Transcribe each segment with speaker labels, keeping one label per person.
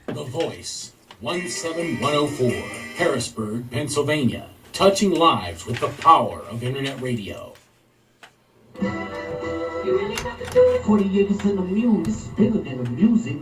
Speaker 1: The Voice, 17104, Harrisburg, Pennsylvania, touching lives with the power of internet radio.
Speaker 2: 40 years in the music, this is bigger than the music.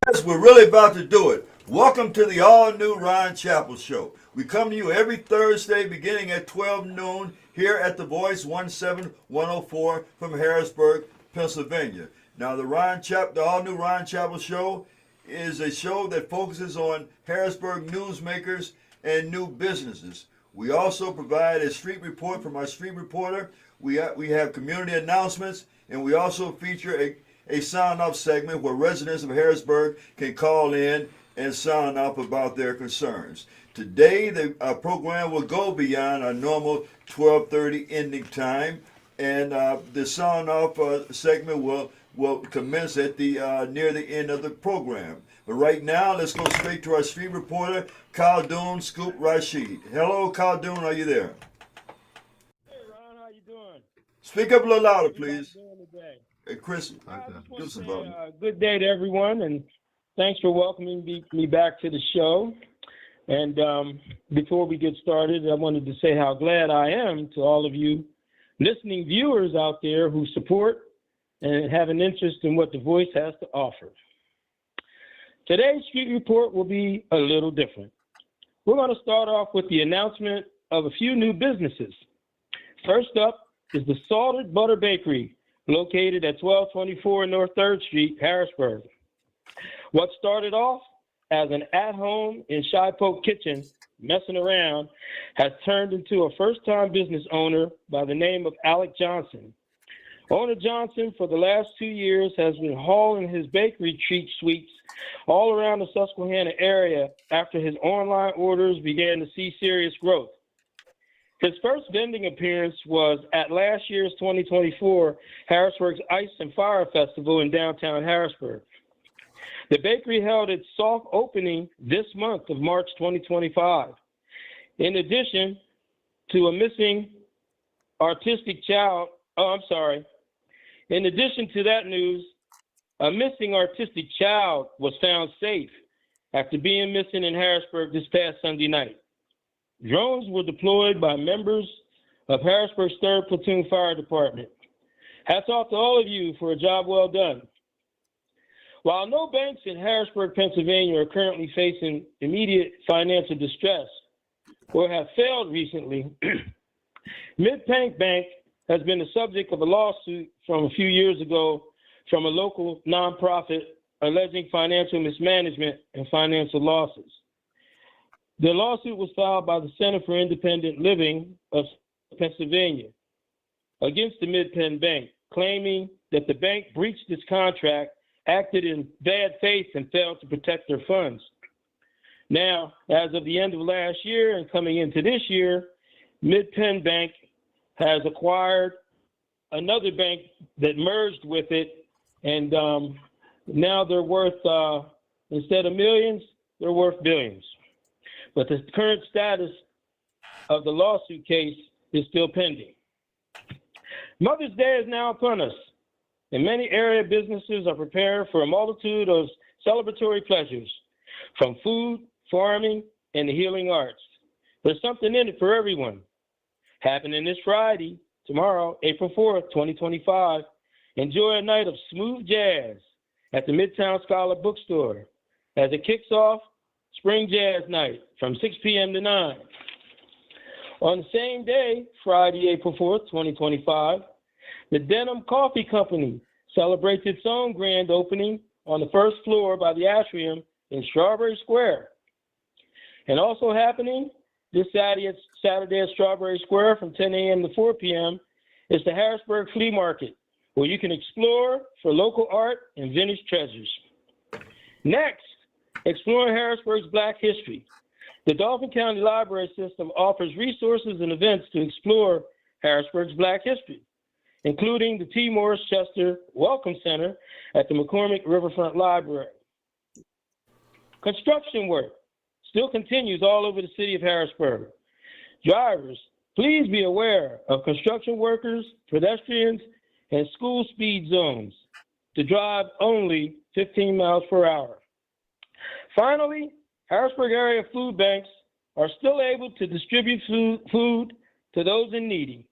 Speaker 3: Yes, we're really about to do it. Welcome to the all-new Ron Chappell Show. We come to you every Thursday beginning at 12 noon here at The Voice 17104 from Harrisburg, Pennsylvania. Now, the all-new Ron Chappell Show is a show that focuses on Harrisburg newsmakers and new businesses. We also provide a street report from our street reporter. We have community announcements, and we also feature a sound off segment where residents of Harrisburg can call in and sound off about their concerns. Today, the program will go beyond our normal 12:30 ending time, and the sound off segment will commence at the near the end of the program. But right now, let's go straight to our street reporter, Khaldoon Scoop Rashid. Hello, Khaldoon, are you there?
Speaker 4: Hey, Ron, how you doing?
Speaker 3: Speak up a little louder, please.
Speaker 4: How you doing today?
Speaker 3: Hey, Chris,
Speaker 4: I just
Speaker 3: do
Speaker 4: want to
Speaker 3: some
Speaker 4: say
Speaker 3: volume.
Speaker 4: good day to everyone, and thanks for welcoming me back to the show. And before we get started, I wanted to say how glad I am to all of you listening viewers out there who support and have an interest in what The Voice has to offer. Today's street report will be a little different. We're going to start off with the announcement of a few new businesses. First up is the Salted Butter Bakery, located at 1224 North 3rd Street, Harrisburg. What started off as an at-home in Shy Poke kitchen, messing around, has turned into a first-time business owner by the name of Alec Johnson. Owner Johnson, for the last 2 years, has been hauling his bakery treat sweets all around the Susquehanna area after his online orders began to see serious growth. His first vending appearance was at last year's 2024 Harrisburg's Ice and Fire Festival in downtown Harrisburg. The bakery held its soft opening this month of March 2025. In addition to a missing artistic child, in addition to that news, a missing artistic child was found safe after being missing in Harrisburg this past Sunday night. Drones were deployed by members of Harrisburg's 3rd Platoon Fire Department. Hats off to all of you for a job well done. While no banks in Harrisburg, Pennsylvania are currently facing immediate financial distress or have failed recently, Mid-Penn Bank has been the subject of a lawsuit from a few years ago from a local nonprofit alleging financial mismanagement and financial losses. The lawsuit was filed by the Center for Independent Living of Pennsylvania against the Mid-Penn Bank, claiming that the bank breached its contract, acted in bad faith, and failed to protect their funds. Now, as of the end of last year and coming into this year, Mid-Penn Bank has acquired another bank that merged with it, and now they're worth, instead of millions, they're worth billions. But the current status of the lawsuit case is still pending. Mother's Day is now upon us, and many area businesses are preparing for a multitude of celebratory pleasures, from food, farming, and the healing arts. There's something in it for everyone. Happening this Friday, tomorrow, April 4th, 2025, enjoy a night of smooth jazz at the Midtown Scholar Bookstore as it kicks off Spring Jazz Night from 6 p.m. to 9. On the same day, Friday, April 4th, 2025, the Denham Coffee Company celebrates its own grand opening on the first floor by the atrium in Strawberry Square. And also happening this Saturday at Strawberry Square from 10 a.m. to 4 p.m. is the Harrisburg Flea Market, where you can explore for local art and vintage treasures. Next, exploring Harrisburg's Black history. The Dauphin County Library System offers resources and events to explore Harrisburg's Black history, including the T. Morris Chester Welcome Center at the McCormick Riverfront Library. Construction work still continues all over the city of Harrisburg. Drivers, please be aware of construction workers, pedestrians, and school speed zones to drive only 15 miles per hour. Finally, Harrisburg area food banks are still able to distribute food to those in need.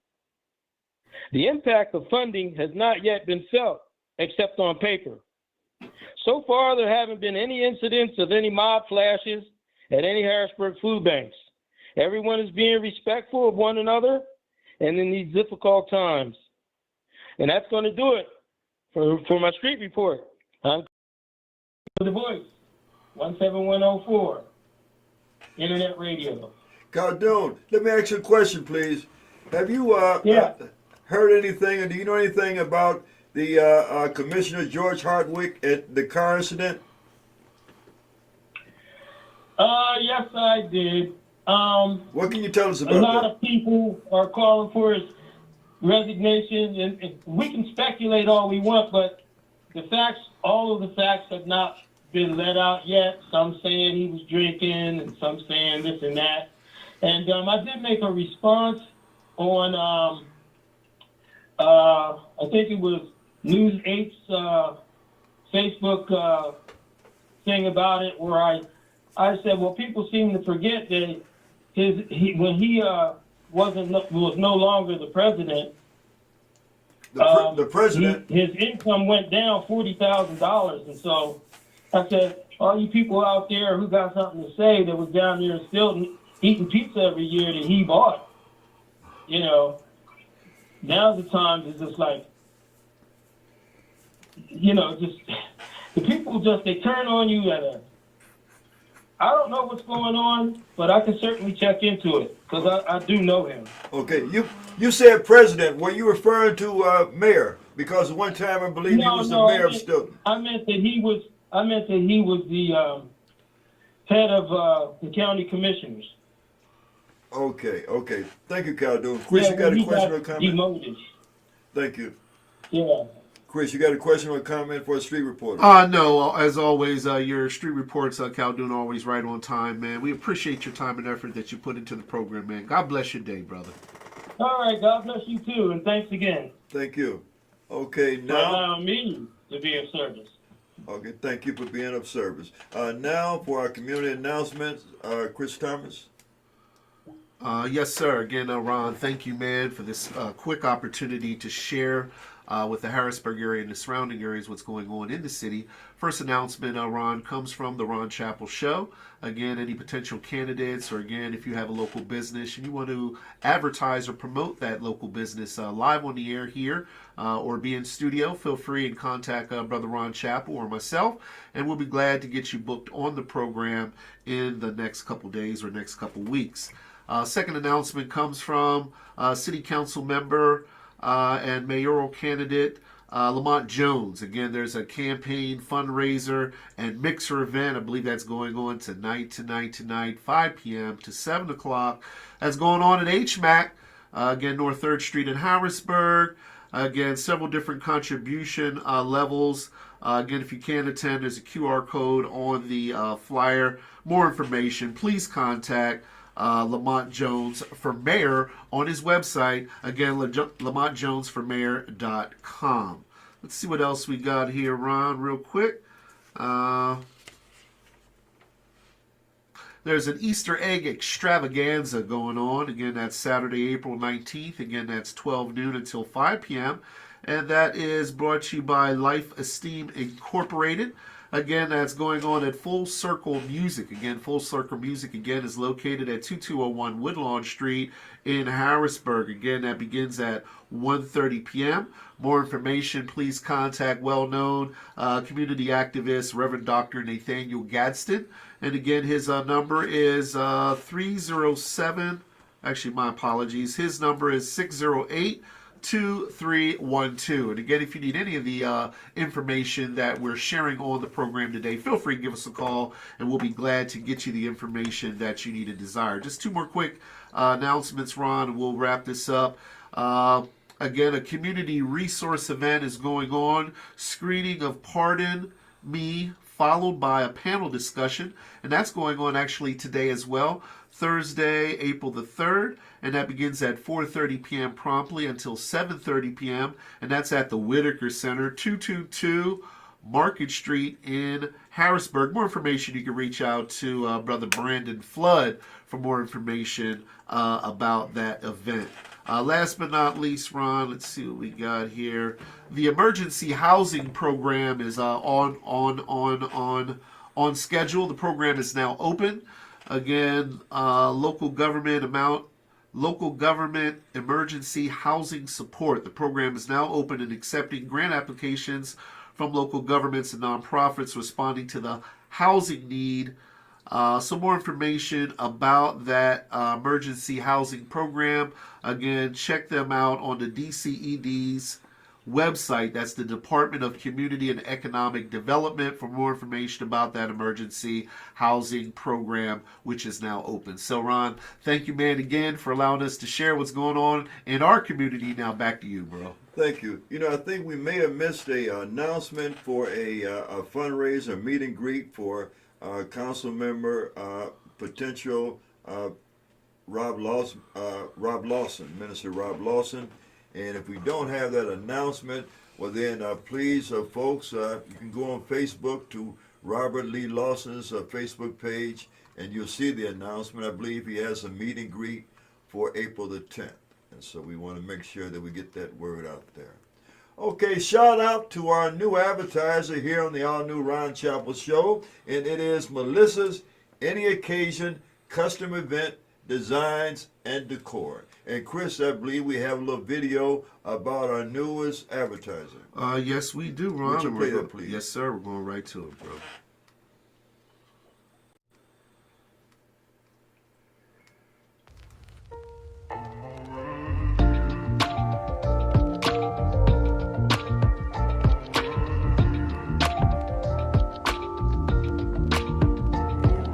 Speaker 4: The impact of funding has not yet been felt, except on paper. So far, there haven't been any incidents of any mob flashes at any Harrisburg food banks. Everyone is being respectful of one another and in these difficult times. And that's going to do it for my street report. I'm The Voice, 17104, Internet Radio.
Speaker 3: Khaldun, let me ask you a question, please. Have you heard anything, or do you know anything about the Commissioner George Hartwick at the car incident?
Speaker 4: Yes, I did.
Speaker 3: What can you tell us about
Speaker 4: that? A lot
Speaker 3: that?
Speaker 4: of people are calling for his resignation, and we can speculate all we want, but all of the facts have not been let out yet. Some saying he was drinking, and some saying this and that. And I did make a response on, I think it was News 8's Facebook thing about it, where I said, well, people seem to forget that when he was no longer the president.
Speaker 3: The president.
Speaker 4: His income went down $40,000, and so I said, all you people out there who got something to say that was down there still eating pizza every year that he bought, now's the time to just just the people they turn on you I don't know what's going on, but I can certainly check into it because I do know him.
Speaker 3: Okay, you said president. Were you referring to mayor? Because one time I believe he was the mayor of Stilton.
Speaker 4: I meant that he was the head of the county commissioners.
Speaker 3: Okay. Thank you, Khaldun. Chris, you got a question or comment?
Speaker 4: Demoted.
Speaker 3: Thank you.
Speaker 4: Yeah.
Speaker 3: Chris, you got a question or comment for a street reporter?
Speaker 5: No, as always, your street reports, Khaldun, always right on time, man. We appreciate your time and effort that you put into the program, man. God bless your day, brother.
Speaker 4: All right, God bless you too, and thanks again.
Speaker 3: Thank you. Okay,
Speaker 4: For
Speaker 3: now.
Speaker 4: allowing me to be of service.
Speaker 3: Okay, thank you for being of service. Now for our community announcements, Chris Thomas.
Speaker 5: Yes, sir. Again, Ron, thank you, man, for this quick opportunity to share with the Harrisburg area and the surrounding areas what's going on in the city. First announcement, Ron, comes from the Ron Chappell Show. Again, any potential candidates, or again, if you have a local business and you want to advertise or promote that local business live on the air here or be in studio, feel free and contact Brother Ron Chappell or myself, and we'll be glad to get you booked on the program in the next couple days or next couple weeks. Second announcement comes from City Council member and mayoral candidate Lamont Jones. Again, there's a campaign fundraiser and mixer event. I believe that's going on tonight, 5 p.m. to 7 o'clock. That's going on at HMAC, again, North 3rd Street in Harrisburg. Again, several different contribution levels. Again, if you can attend, there's a QR code on the flyer. More information, please contact Lamont Jones for mayor on his website. Again, LamontJonesForMayor.com. Let's see what else we got here, Ron, real quick. There's an Easter egg extravaganza going on. Again, that's Saturday, April 19th. Again, that's 12 noon until 5 p.m. And that is brought to you by Life Esteem Incorporated. Again, that's going on at Full Circle Music. Again, Full Circle Music, again, is located at 2201 Woodlawn Street in Harrisburg. Again, that begins at 1:30 p.m. More information, please contact well-known community activist Reverend Dr. Nathaniel Gadsden. And again, his number is 307, actually, my apologies. His number is 608-2312. And again, if you need any of the information that we're sharing on the program today, feel free to give us a call, and we'll be glad to get you the information that you need and desire. Just two more quick announcements, Ron, and we'll wrap this up. Again, a community resource event is going on. Screening of Pardon Me, followed by a panel discussion. And that's going on actually today as well. Thursday, April the 3rd. And that begins at 4:30 p.m. promptly until 7:30 p.m. And that's at the Whitaker Center, 222 Market Street in Harrisburg. More information, you can reach out to Brother Brandon Flood for more information about that event. Last but not least, Ron, let's see what we got here. The emergency housing program is on schedule. The program is now open. Again, local government emergency housing support. The program is now open and accepting grant applications from local governments and nonprofits responding to the housing need. Some more information about that emergency housing program. Again, check them out on the DCED's website. That's the Department of Community and Economic Development for more information about that emergency housing program, which is now open. So, Ron, thank you, man, again for allowing us to share what's going on in our community. Now, back to you, bro.
Speaker 3: Thank you. You know, I think we may have missed a announcement for a fundraiser, meet and greet for council member potential Rob Lawson, Minister Rob Lawson. And if we don't have that announcement, well then please, folks, you can go on Facebook to Robert Lee Lawson's Facebook page, and you'll see the announcement. I believe he has a meet and greet for April the 10th. And so we want to make sure that we get that word out there. Okay, shout out to our new advertiser here on the all-new Ron Chapel Show, and it is Melissa's Any Occasion Custom Event Designs and Decor. And Chris, I believe we have a little video about our newest advertiser.
Speaker 5: Yes, we do, Ron.
Speaker 3: Would you play that, please?
Speaker 5: Yes, sir. We're going right to it, bro.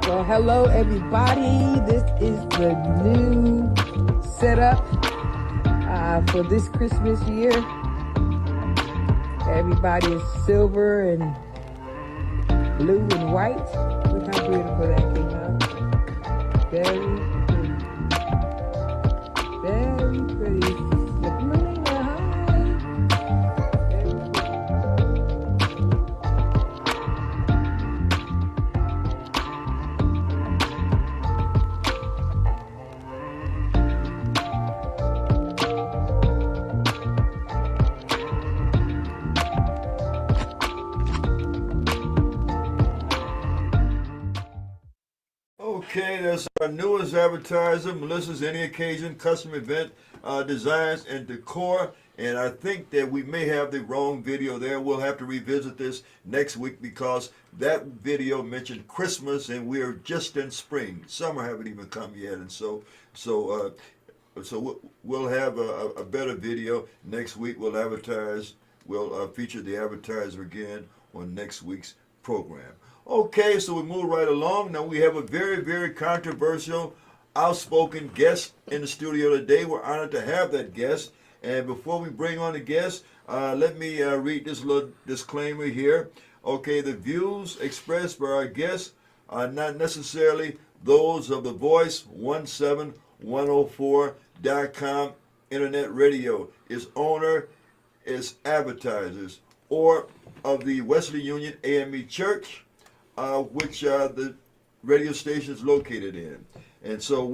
Speaker 6: Well, hello everybody. This is the new setup for this Christmas year. Everybody is silver and blue and white. Look how beautiful that came out. Very pretty. Very pretty. The blue and the high. Very pretty.
Speaker 3: Okay, that's our newest advertiser, Melissa's Any Occasion Custom Event Designs and Decor. And I think that we may have the wrong video there. We'll have to revisit this next week because that video mentioned Christmas and we're just in spring. Summer haven't even come yet. And so we'll have a better video next week. We'll advertise, we'll feature the advertiser again on next week's program. Okay, so we move right along. Now we have a very, very controversial, outspoken guest in the studio today. We're honored to have that guest. And before we bring on the guest, let me read this little disclaimer here. Okay, the views expressed by our guests are not necessarily those of the Voice 17104.com Internet Radio, its owner, its advertisers, or of the Wesley Union AME Church, which the radio station is located in. And so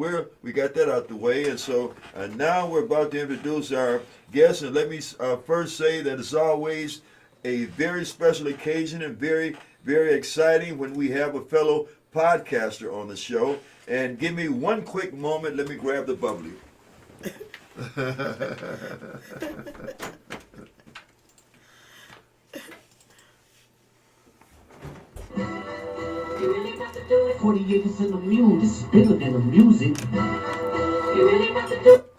Speaker 3: we got that out the way. And so now we're about to introduce our guest. And let me first say that it's always a very special occasion and very, very exciting when we have a fellow podcaster on the show. And give me one quick moment. Let me grab the bubbly.
Speaker 2: You really got to do it. 40 acres in the mule. This is bigger than the music. You really got to do it.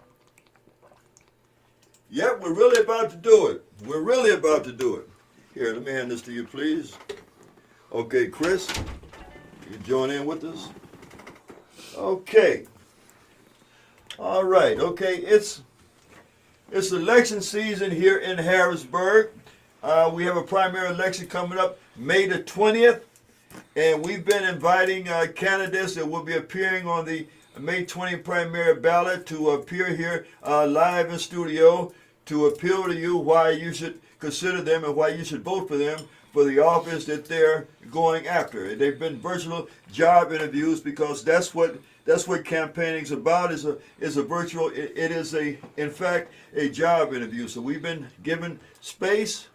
Speaker 3: Yep, we're really about to do it. We're really about to do it. Here, let me hand this to you, please. Okay, Chris, you join in with us. Okay. All right. Okay, it's It's election season here in Harrisburg. We have a primary election coming up May the 20th, and we've been inviting candidates that will be appearing on the May 20th primary ballot to appear here live in studio to appeal to you why you should consider them and why you should vote for them for the office that they're going after. They've been virtual job interviews because that's what campaigning is about. Is a virtual. It is in fact a job interview. So we've been given space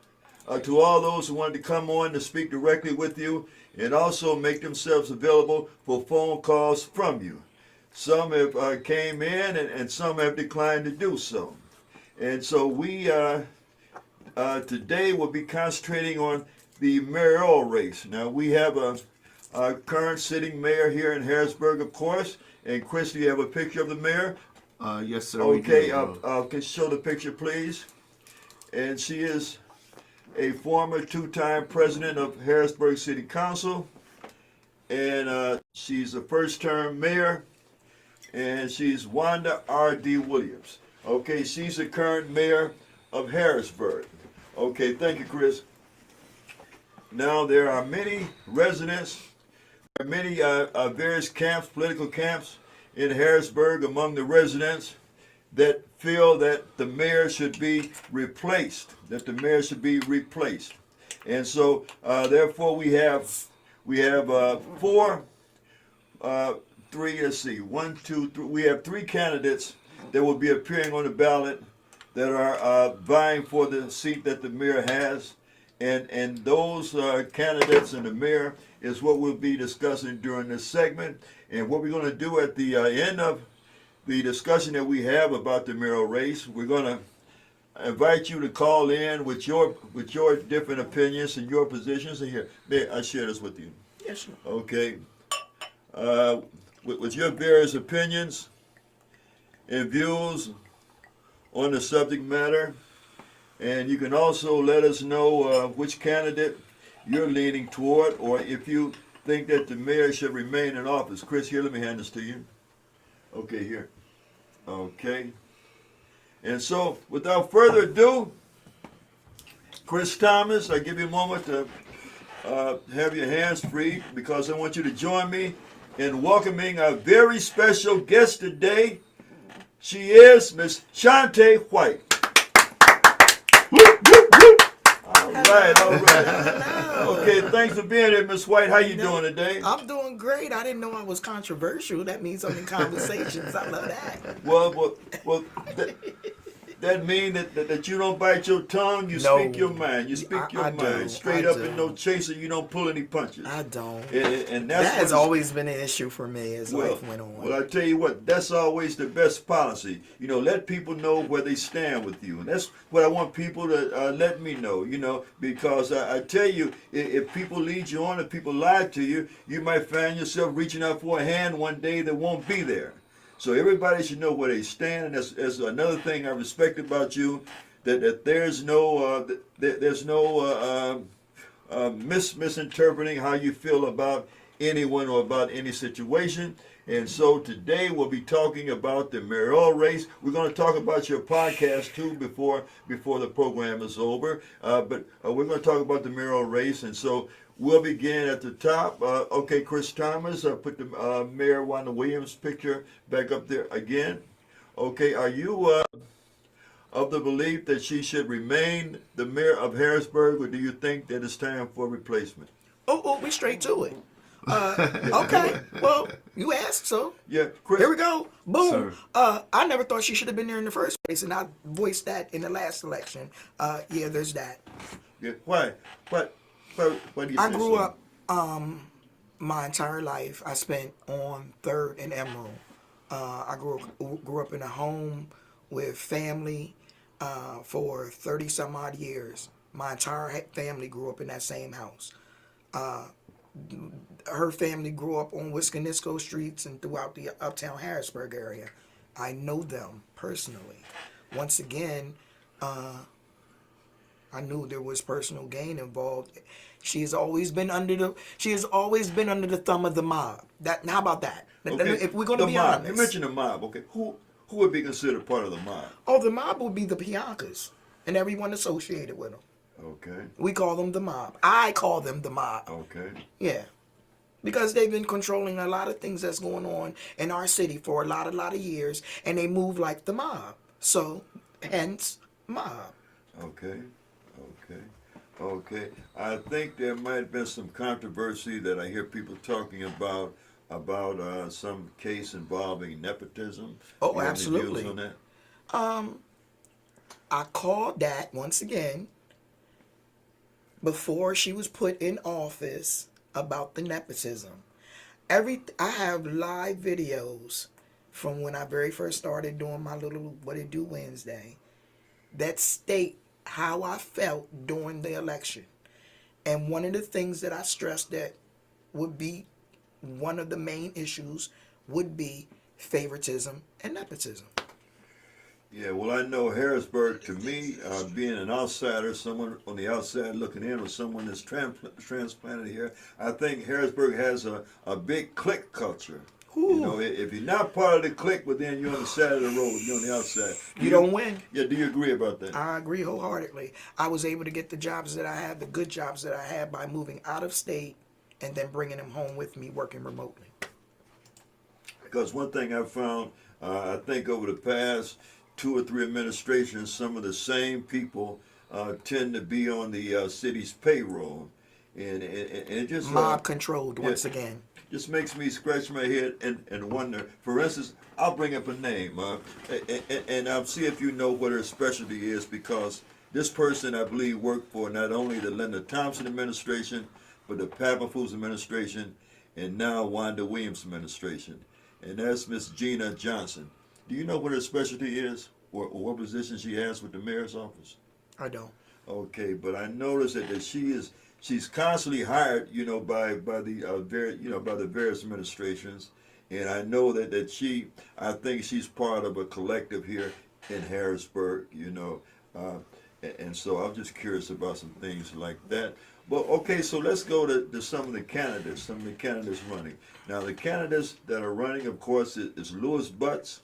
Speaker 3: to all those who wanted to come on to speak directly with you and also make themselves available for phone calls from you. Some have came in and some have declined to do so. And so we today will be concentrating on the mayoral race. Now we have a current sitting mayor here in Harrisburg, of course. And Chris, do you have a picture of the mayor?
Speaker 5: Yes, sir.
Speaker 3: Okay, can show the picture, please. And she is a former two-time president of Harrisburg City Council, and she's a first-term mayor, and she's Wanda R.D. Williams. Okay, she's the current mayor of Harrisburg. Okay, thank you, Chris. Now, there are many residents, there are many various camps, political camps in Harrisburg among the residents that feel that the mayor should be replaced, And so, therefore, we have we have three candidates that will be appearing on the ballot that are vying for the seat that the mayor has. And those candidates and the mayor is what we'll be discussing during this segment. And what we're going to do at the end of the discussion that we have about the mayoral race, we're going to invite you to call in with your different opinions and your positions. And here, may I share this with you?
Speaker 7: Yes, sir.
Speaker 3: Okay. With your various opinions and views on the subject matter. And you can also let us know which candidate you're leaning toward, or if you think that the mayor should remain in office. Chris, here, let me hand this to you. Okay, here. Okay. And so, without further ado, Chris Thomas, I give you a moment to have your hands free because I want you to join me in welcoming our very special guest today. She is Miss Shawnte White. All right. Okay, thanks for being here, Miss White. How you doing today?
Speaker 7: I'm doing great. I didn't know I was controversial. That means I'm in conversations. I love that.
Speaker 3: Well, that means that you don't bite your tongue, you
Speaker 7: No.
Speaker 3: speak your mind. You speak your mind. Straight up and no chaser, you don't pull any punches.
Speaker 7: I don't.
Speaker 3: And
Speaker 7: That has always been an issue for me as life went on.
Speaker 3: Well, I tell you what, that's always the best policy. You know, let people know where they stand with you. And that's what I want people to let me know, you know, because I tell you, if people lead you on, if people lie to you, you might find yourself reaching out for a hand one day that won't be there. So everybody should know where they stand, and that's another thing I respect about you, that there's no misinterpreting how you feel about anyone or about any situation. And so today we'll be talking about the mayoral race. We're going to talk about your podcast too before the program is over. But we're going to talk about the mayoral race, and so we'll begin at the top. Okay, Chris Thomas, put the Mayor Wanda Williams picture back up there again. Okay, are you of the belief that she should remain the mayor of Harrisburg, or do you think that it's time for a replacement?
Speaker 7: Oh, we straight to it. Okay, well, you asked, so
Speaker 3: Yeah, Chris.
Speaker 7: here we go. Boom.
Speaker 5: Sir.
Speaker 7: I never thought she should have been there in the first place, and I voiced that in the last election. Yeah, there's that.
Speaker 3: Yeah, why? Why do you
Speaker 7: I
Speaker 3: say
Speaker 7: grew
Speaker 3: so?
Speaker 7: up my entire life. I spent on 3rd and Emerald. I grew up in a home with family for 30 some odd years. My entire family grew up in that same house. Her family grew up on Wisconsin streets and throughout the uptown Harrisburg area. I know them personally. Once again, I knew there was personal gain involved. She has always been under the thumb of the mob. How about that?
Speaker 3: Okay.
Speaker 7: If we're going to
Speaker 3: The
Speaker 7: be
Speaker 3: mob.
Speaker 7: honest.
Speaker 3: You mentioned the mob. Okay, who Who would be considered part of the mob?
Speaker 7: Oh, the mob would be the Biancas and everyone associated with them.
Speaker 3: Okay.
Speaker 7: We call them the mob. I call them the mob.
Speaker 3: Okay.
Speaker 7: Yeah. Because they've been controlling a lot of things that's going on in our city for a lot of years, and they move like the mob. So, hence, mob.
Speaker 3: Okay. Okay. Okay. I think there might have been some controversy that I hear people talking about some case involving nepotism.
Speaker 7: Oh,
Speaker 3: You have any
Speaker 7: absolutely.
Speaker 3: views on that?
Speaker 7: I called that once again before she was put in office about the nepotism. I have live videos from when I very first started doing my little What It Do Wednesday that state how I felt during the election. And one of the things that I stressed that would be one of the main issues would be favoritism and nepotism.
Speaker 3: Yeah, well, I know Harrisburg, to me, being an outsider, someone on the outside looking in, or someone that's transplanted here, I think Harrisburg has a big clique culture.
Speaker 7: Ooh.
Speaker 3: You know, if you're not part of the clique, but then you're on the side of the road, you're on the outside.
Speaker 7: You don't win.
Speaker 3: Yeah, do you agree about that?
Speaker 7: I agree wholeheartedly. I was able to get the jobs that I had, the good jobs that I had, by moving out of state and then bringing them home with me, working remotely.
Speaker 3: Because one thing I found, I think over the past 2 or 3 administrations, some of the same people tend to be on the city's payroll, and it just
Speaker 7: Mob controlled once
Speaker 3: yeah.
Speaker 7: again.
Speaker 3: Just makes me scratch my head and wonder. For instance, I'll bring up a name, and I'll see if you know what her specialty is, because this person, I believe, worked for not only the Linda Thompson administration, but the Pat Foods administration, and now Wanda Williams administration. And that's Miss Gina Johnson. Do you know what her specialty is, or what position she has with the mayor's office?
Speaker 7: I don't.
Speaker 3: Okay, but I noticed that she's constantly hired, by the various administrations, and I know that I think she's part of a collective here in Harrisburg, and so I'm just curious about some things like that. But okay, so let's go to some of the candidates running. Now, the candidates that are running, of course, is Louis Butts.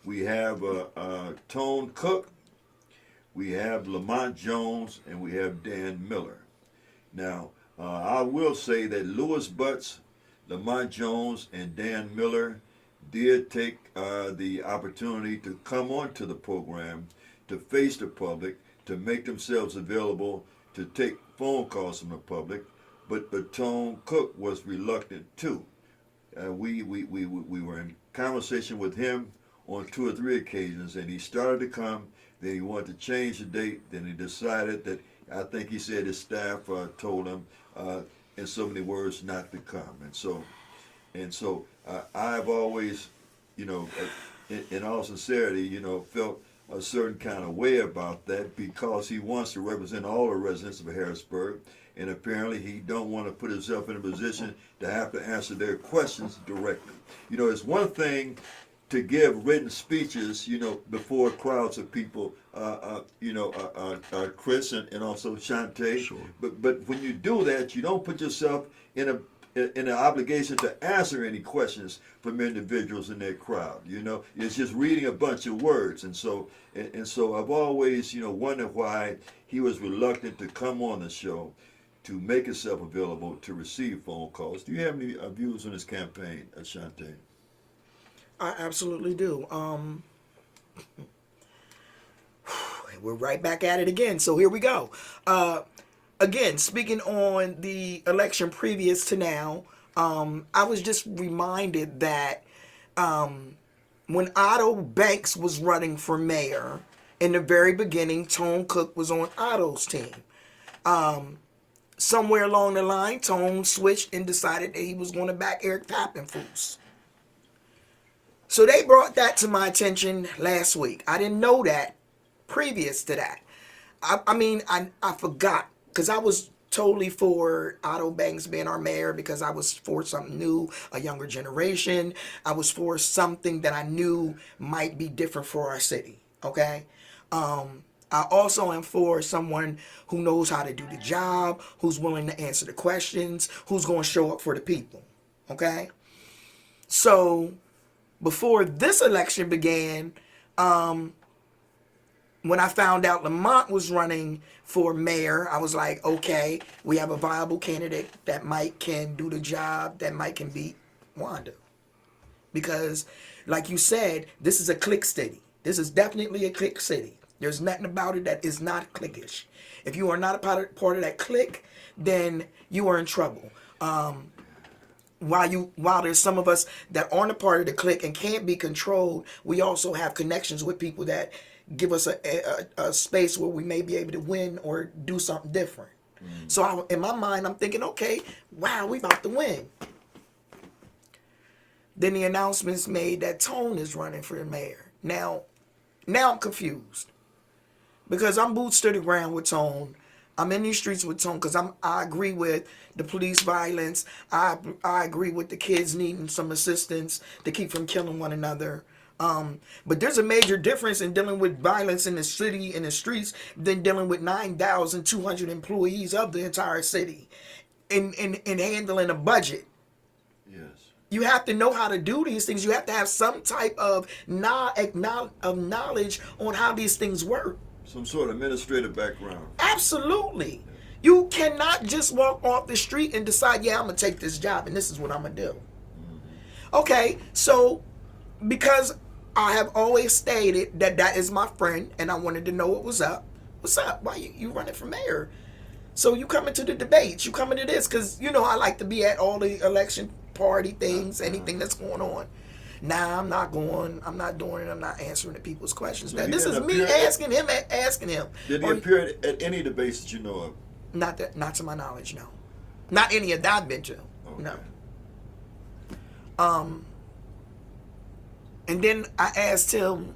Speaker 3: We have Tone Cook. We have Lamont Jones, and we have Dan Miller. Now, I will say that Louis Butts, Lamont Jones, and Dan Miller did take the opportunity to come onto the program, to face the public, to make themselves available, to take phone calls from the public. But Tone Cook was reluctant too. We were in conversation with him on 2 or 3 occasions, and he started to come. Then he wanted to change the date. Then he decided that, I think he said his staff told him in so many words not to come. And so I've always, in all sincerity, felt a certain kind of way about that, because he wants to represent all the residents of Harrisburg, and apparently he don't want to put himself in a position to have to answer their questions directly. It's one thing to give written speeches, before crowds of people, Chris and also Shawnte.
Speaker 5: Sure.
Speaker 3: But when you do that, you don't put yourself in an obligation to answer any questions from individuals in that crowd. It's just reading a bunch of words, and so I've always, wondered why he was reluctant to come on the show, to make himself available to receive phone calls. Do you have any views on this campaign, Shawnte?
Speaker 7: I absolutely do. We're right back at it again, so here we go. Again, speaking on the election previous to now, I was just reminded that when Otto Banks was running for mayor, in the very beginning, Tone Cook was on Otto's team. Somewhere along the line, Tone switched and decided that he was going to back Eric Pappenfuss. So they brought that to my attention last week. I didn't know that previous to that. I forgot, because I was totally for Otto Banks being our mayor, because I was for something new, a younger generation. I was for something that I knew might be different for our city, okay? I also am for someone who knows how to do the job, who's willing to answer the questions, who's going to show up for the people, okay? So before this election began, when I found out Lamont was running for mayor, I was like, okay, we have a viable candidate that can do the job, that can beat Wanda. Because, like you said, this is a clique city. This is definitely a clique city. There's nothing about it that is not cliquish. If you are not a part of that clique, then you are in trouble. While there's some of us that aren't a part of the clique and can't be controlled, we also have connections with people that give us a space where we may be able to win or do something different. So in my mind, I'm thinking, okay, wow, we about to win. Then the announcement's made that Tone is running for the mayor. Now I'm confused because I'm boots to the ground with Tone. I'm in these streets with Tone because I agree with the police violence. I agree with the kids needing some assistance to keep from killing one another. But there's a major difference in dealing with violence in the city, in the streets, than dealing with 9,200 employees of the entire city in handling a budget.
Speaker 3: Yes.
Speaker 7: You have to know how to do these things. You have to have some type of knowledge on how these things work.
Speaker 3: Some sort of administrative background.
Speaker 7: Absolutely. You cannot just walk off the street and decide, yeah, I'm going to take this job and this is what I'm going to do. Okay, so because I have always stated that is my friend and I wanted to know what was up. What's up? Why you running for mayor? So you come into the debates, you come into this, because you know I like to be at all the election party things, anything that's going on. Nah, I'm not going, I'm not doing it, I'm not answering the people's questions. Now, this is me asking him.
Speaker 3: Did he appear at any debates that you know of?
Speaker 7: Not to my knowledge, no. Not any of that I've been to,
Speaker 3: okay.
Speaker 7: no. And then I asked him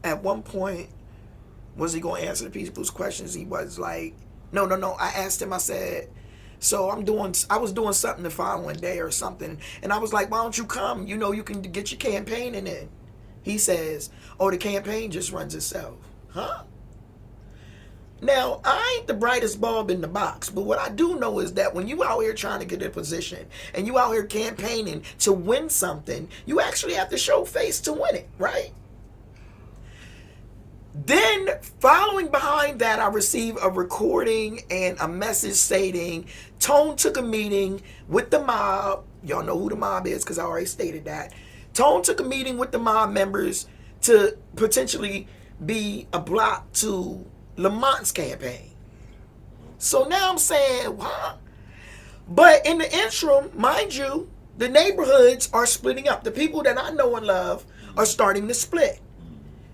Speaker 7: at one point, was he going to answer the people's questions? He was like, no. I asked him, I said, so I was doing something the following day or something. And I was like, why don't you come? You know, you can get your campaigning in. He says, oh, the campaign just runs itself. Huh? Now, I ain't the brightest bulb in the box, but what I do know is that when you out here trying to get a position and you out here campaigning to win something, you actually have to show face to win it, right? Then, following behind that, I received a recording and a message stating Tone took a meeting with the mob. Y'all know who the mob is because I already stated that. Tone took a meeting with the mob members to potentially be a block to Lamont's campaign. So now I'm saying, huh? But in the interim, mind you, the neighborhoods are splitting up. The people that I know and love are starting to split.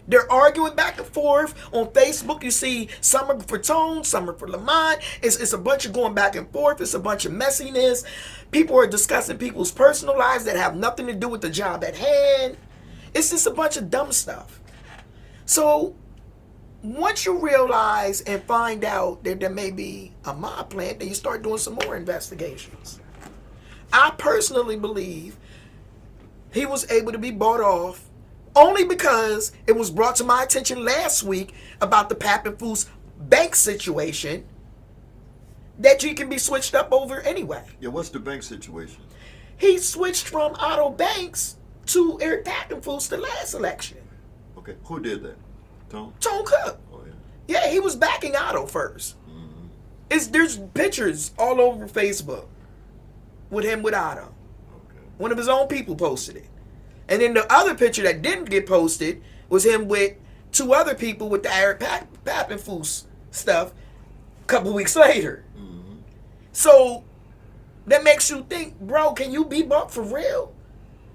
Speaker 7: They're arguing back and forth on Facebook. You see some are for Tone, some are for Lamont. It's a bunch of going back and forth. It's a bunch of messiness. People are discussing people's personal lives that have nothing to do with the job at hand. It's just a bunch of dumb stuff. So once you realize and find out that there may be a mob plan, then you start doing some more investigations. I personally believe he was able to be bought off only because it was brought to my attention last week about the Papin Foods bank situation that you can be switched up over anyway.
Speaker 3: Yeah, what's the bank situation?
Speaker 7: He switched from Otto Banks to Eric Papin Foods the last election.
Speaker 3: Okay, who did that? Tone?
Speaker 7: Tone Cook.
Speaker 3: Oh, yeah.
Speaker 7: Yeah, he was backing Otto first.
Speaker 3: Mm-hmm.
Speaker 7: There's pictures all over Facebook with him with Otto.
Speaker 3: Okay.
Speaker 7: One of his own people posted it. And then the other picture that didn't get posted was him with two other people with the Eric Papin Foods stuff a couple weeks later.
Speaker 3: Mm-hmm.
Speaker 7: So that makes you think, bro, can you be bumped for real?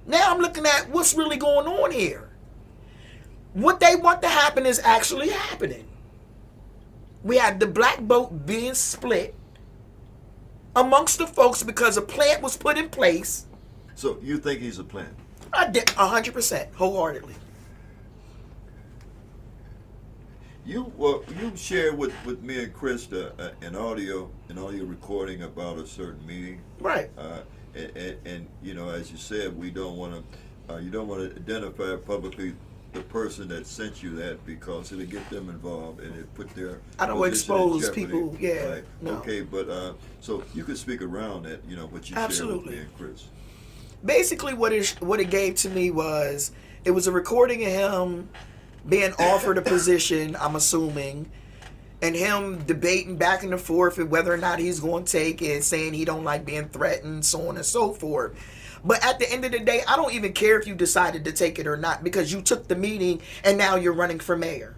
Speaker 7: Now I'm looking at what's really going on here. What they want to happen is actually happening. We had the black vote being split amongst the folks because a plan was put in place.
Speaker 3: So you think he's a plan?
Speaker 7: I did 100%, wholeheartedly.
Speaker 3: You shared with me and Chris an audio recording about a certain meeting,
Speaker 7: Right.
Speaker 3: And you know, as you said, you don't want to identify publicly the person that sent you that because it'll get them involved and it put their
Speaker 7: I don't
Speaker 3: position in
Speaker 7: expose
Speaker 3: jeopardy.
Speaker 7: people. Yeah.
Speaker 3: Right.
Speaker 7: No.
Speaker 3: Okay, but so you could speak around that, you know, what you
Speaker 7: Absolutely.
Speaker 3: shared with me and Chris.
Speaker 7: Basically, what it gave to me was it was a recording of him being offered a position, I'm assuming, and him debating back and forth and whether or not he's going to take it, saying he don't like being threatened, so on and so forth. But at the end of the day, I don't even care if you decided to take it or not, because you took the meeting and now you're running for mayor.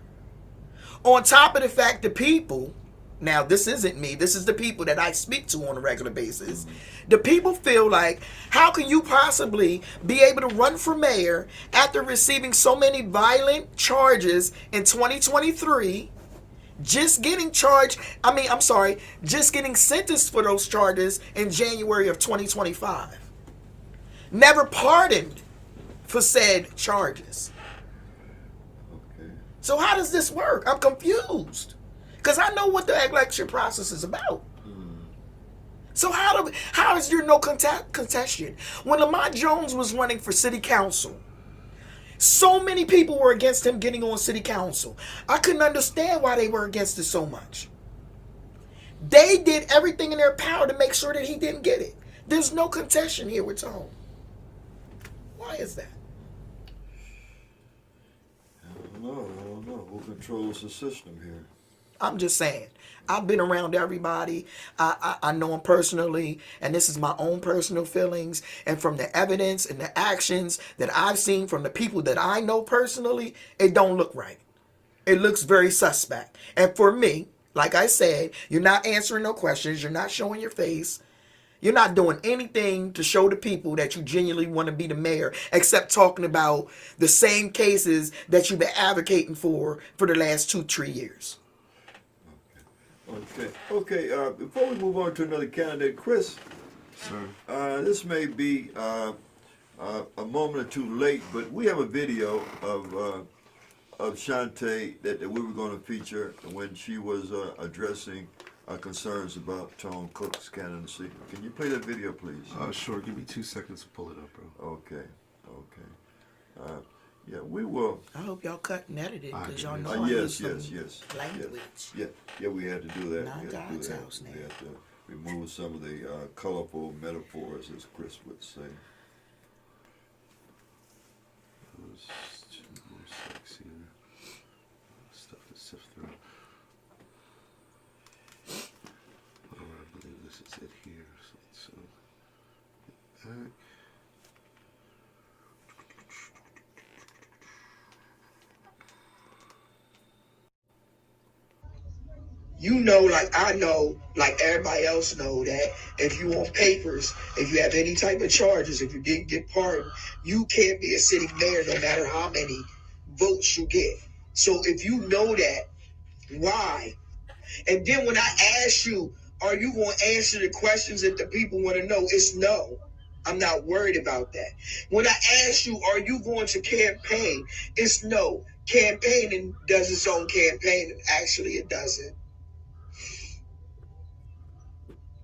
Speaker 7: On top of the fact the people, now this isn't me, this is the people that I speak to on a regular basis. The people feel like, how can you possibly be able to run for mayor after receiving so many violent charges in 2023, just getting sentenced for those charges in January of 2025. Never pardoned for said charges.
Speaker 3: Okay.
Speaker 7: So how does this work? I'm confused. Because I know what the election process is about. So how is there no contestation? When Lamont Jones was running for city council, so many people were against him getting on city council. I couldn't understand why they were against it so much. They did everything in their power to make sure that he didn't get it. There's no contestation here with Tone. Why is that?
Speaker 3: I don't know. Who controls the system here?
Speaker 7: I'm just saying. I've been around everybody. I know them personally, and this is my own personal feelings. And from the evidence and the actions that I've seen from the people that I know personally, it don't look right. It looks very suspect. And for me, like I said, you're not answering no questions. You're not showing your face. You're not doing anything to show the people that you genuinely want to be the mayor, except talking about the same cases that you've been advocating for the last 2-3 years.
Speaker 3: Okay. Before we move on to another candidate, Chris,
Speaker 5: Sir.
Speaker 3: this may be a moment or two late, but we have a video of Shawnte that we were going to feature when she was addressing concerns about Tone Cook's candidacy. Can you play that video, please?
Speaker 5: Sure. Give me 2 seconds to pull it up, bro.
Speaker 3: Okay. Yeah, we will.
Speaker 7: I hope y'all cut and edited because y'all know I
Speaker 3: Yes.
Speaker 7: use some language.
Speaker 3: Yeah, we had to do that.
Speaker 7: Not
Speaker 3: We had to do
Speaker 7: God's
Speaker 3: that.
Speaker 7: house now.
Speaker 3: We had to remove some of the colorful metaphors, as Chris would say.
Speaker 5: Too more sexier stuff to sift through. I believe this is it here. So let's back.
Speaker 7: You know, like I know, like everybody else know, that if you on papers, if you have any type of charges, if you didn't get pardoned, you can't be a city mayor no matter how many votes you get. So if you know that, why? And then when I ask you, are you going to answer the questions that the people want to know? It's no. I'm not worried about that. When I ask you, are you going to campaign? It's no. Campaigning does its own campaigning. Actually, it doesn't.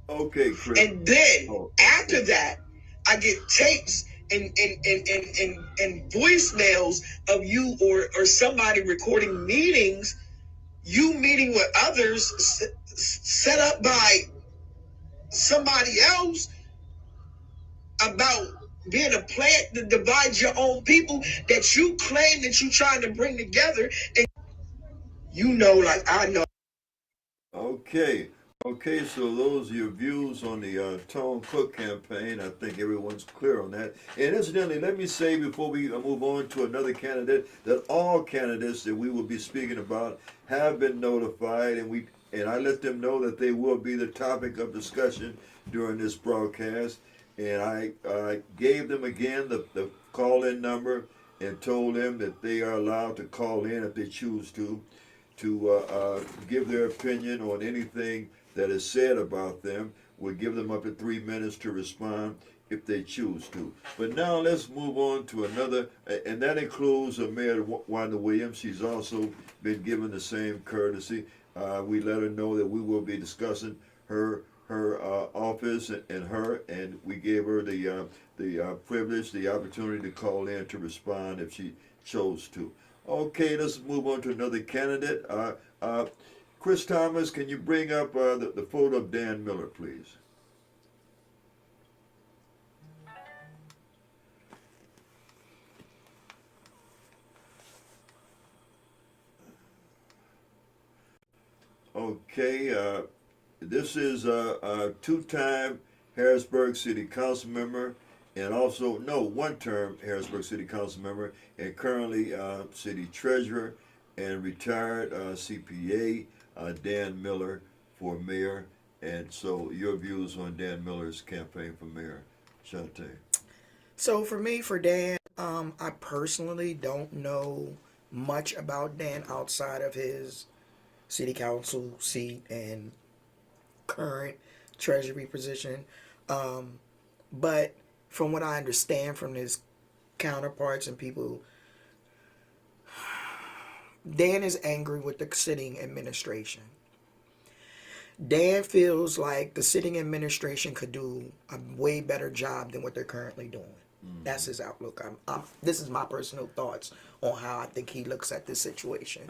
Speaker 3: Okay, Chris.
Speaker 7: And then after that, I get tapes and voicemails of you or somebody recording meetings, you meeting with others set up by somebody else about being a plant to divide your own people that you claim that you're trying to bring together. And you know, like I know.
Speaker 3: Okay, so those are your views on the Tone Cook campaign. I think everyone's clear on that. And incidentally, let me say before we move on to another candidate that all candidates that we will be speaking about have been notified, and I let them know that they will be the topic of discussion during this broadcast. And I gave them again the call-in number and told them that they are allowed to call in if they choose to give their opinion on anything that is said about them. We'll give them up to 3 minutes to respond if they choose to. But now let's move on to another, and that includes Mayor Wanda Williams. She's also been given the same courtesy. We let her know that we will be discussing her office and we gave her the privilege, the opportunity to call in to respond if she chose to. Okay, let's move on to another candidate. Chris Thomas, can you bring up the photo of Dan Miller, please? Okay, this is a two-time Harrisburg City Council member, and also one-term Harrisburg City Council member, and currently City Treasurer and retired CPA Dan Miller for mayor. And so, your views on Dan Miller's campaign for mayor, Shawnte?
Speaker 7: So for me, for Dan, I personally don't know much about Dan outside of his city council seat and current treasury position. But from what I understand from his counterparts and people, Dan is angry with the sitting administration. Dan feels like the sitting administration could do a way better job than what they're currently doing. That's his outlook. This is my personal thoughts on how I think he looks at this situation.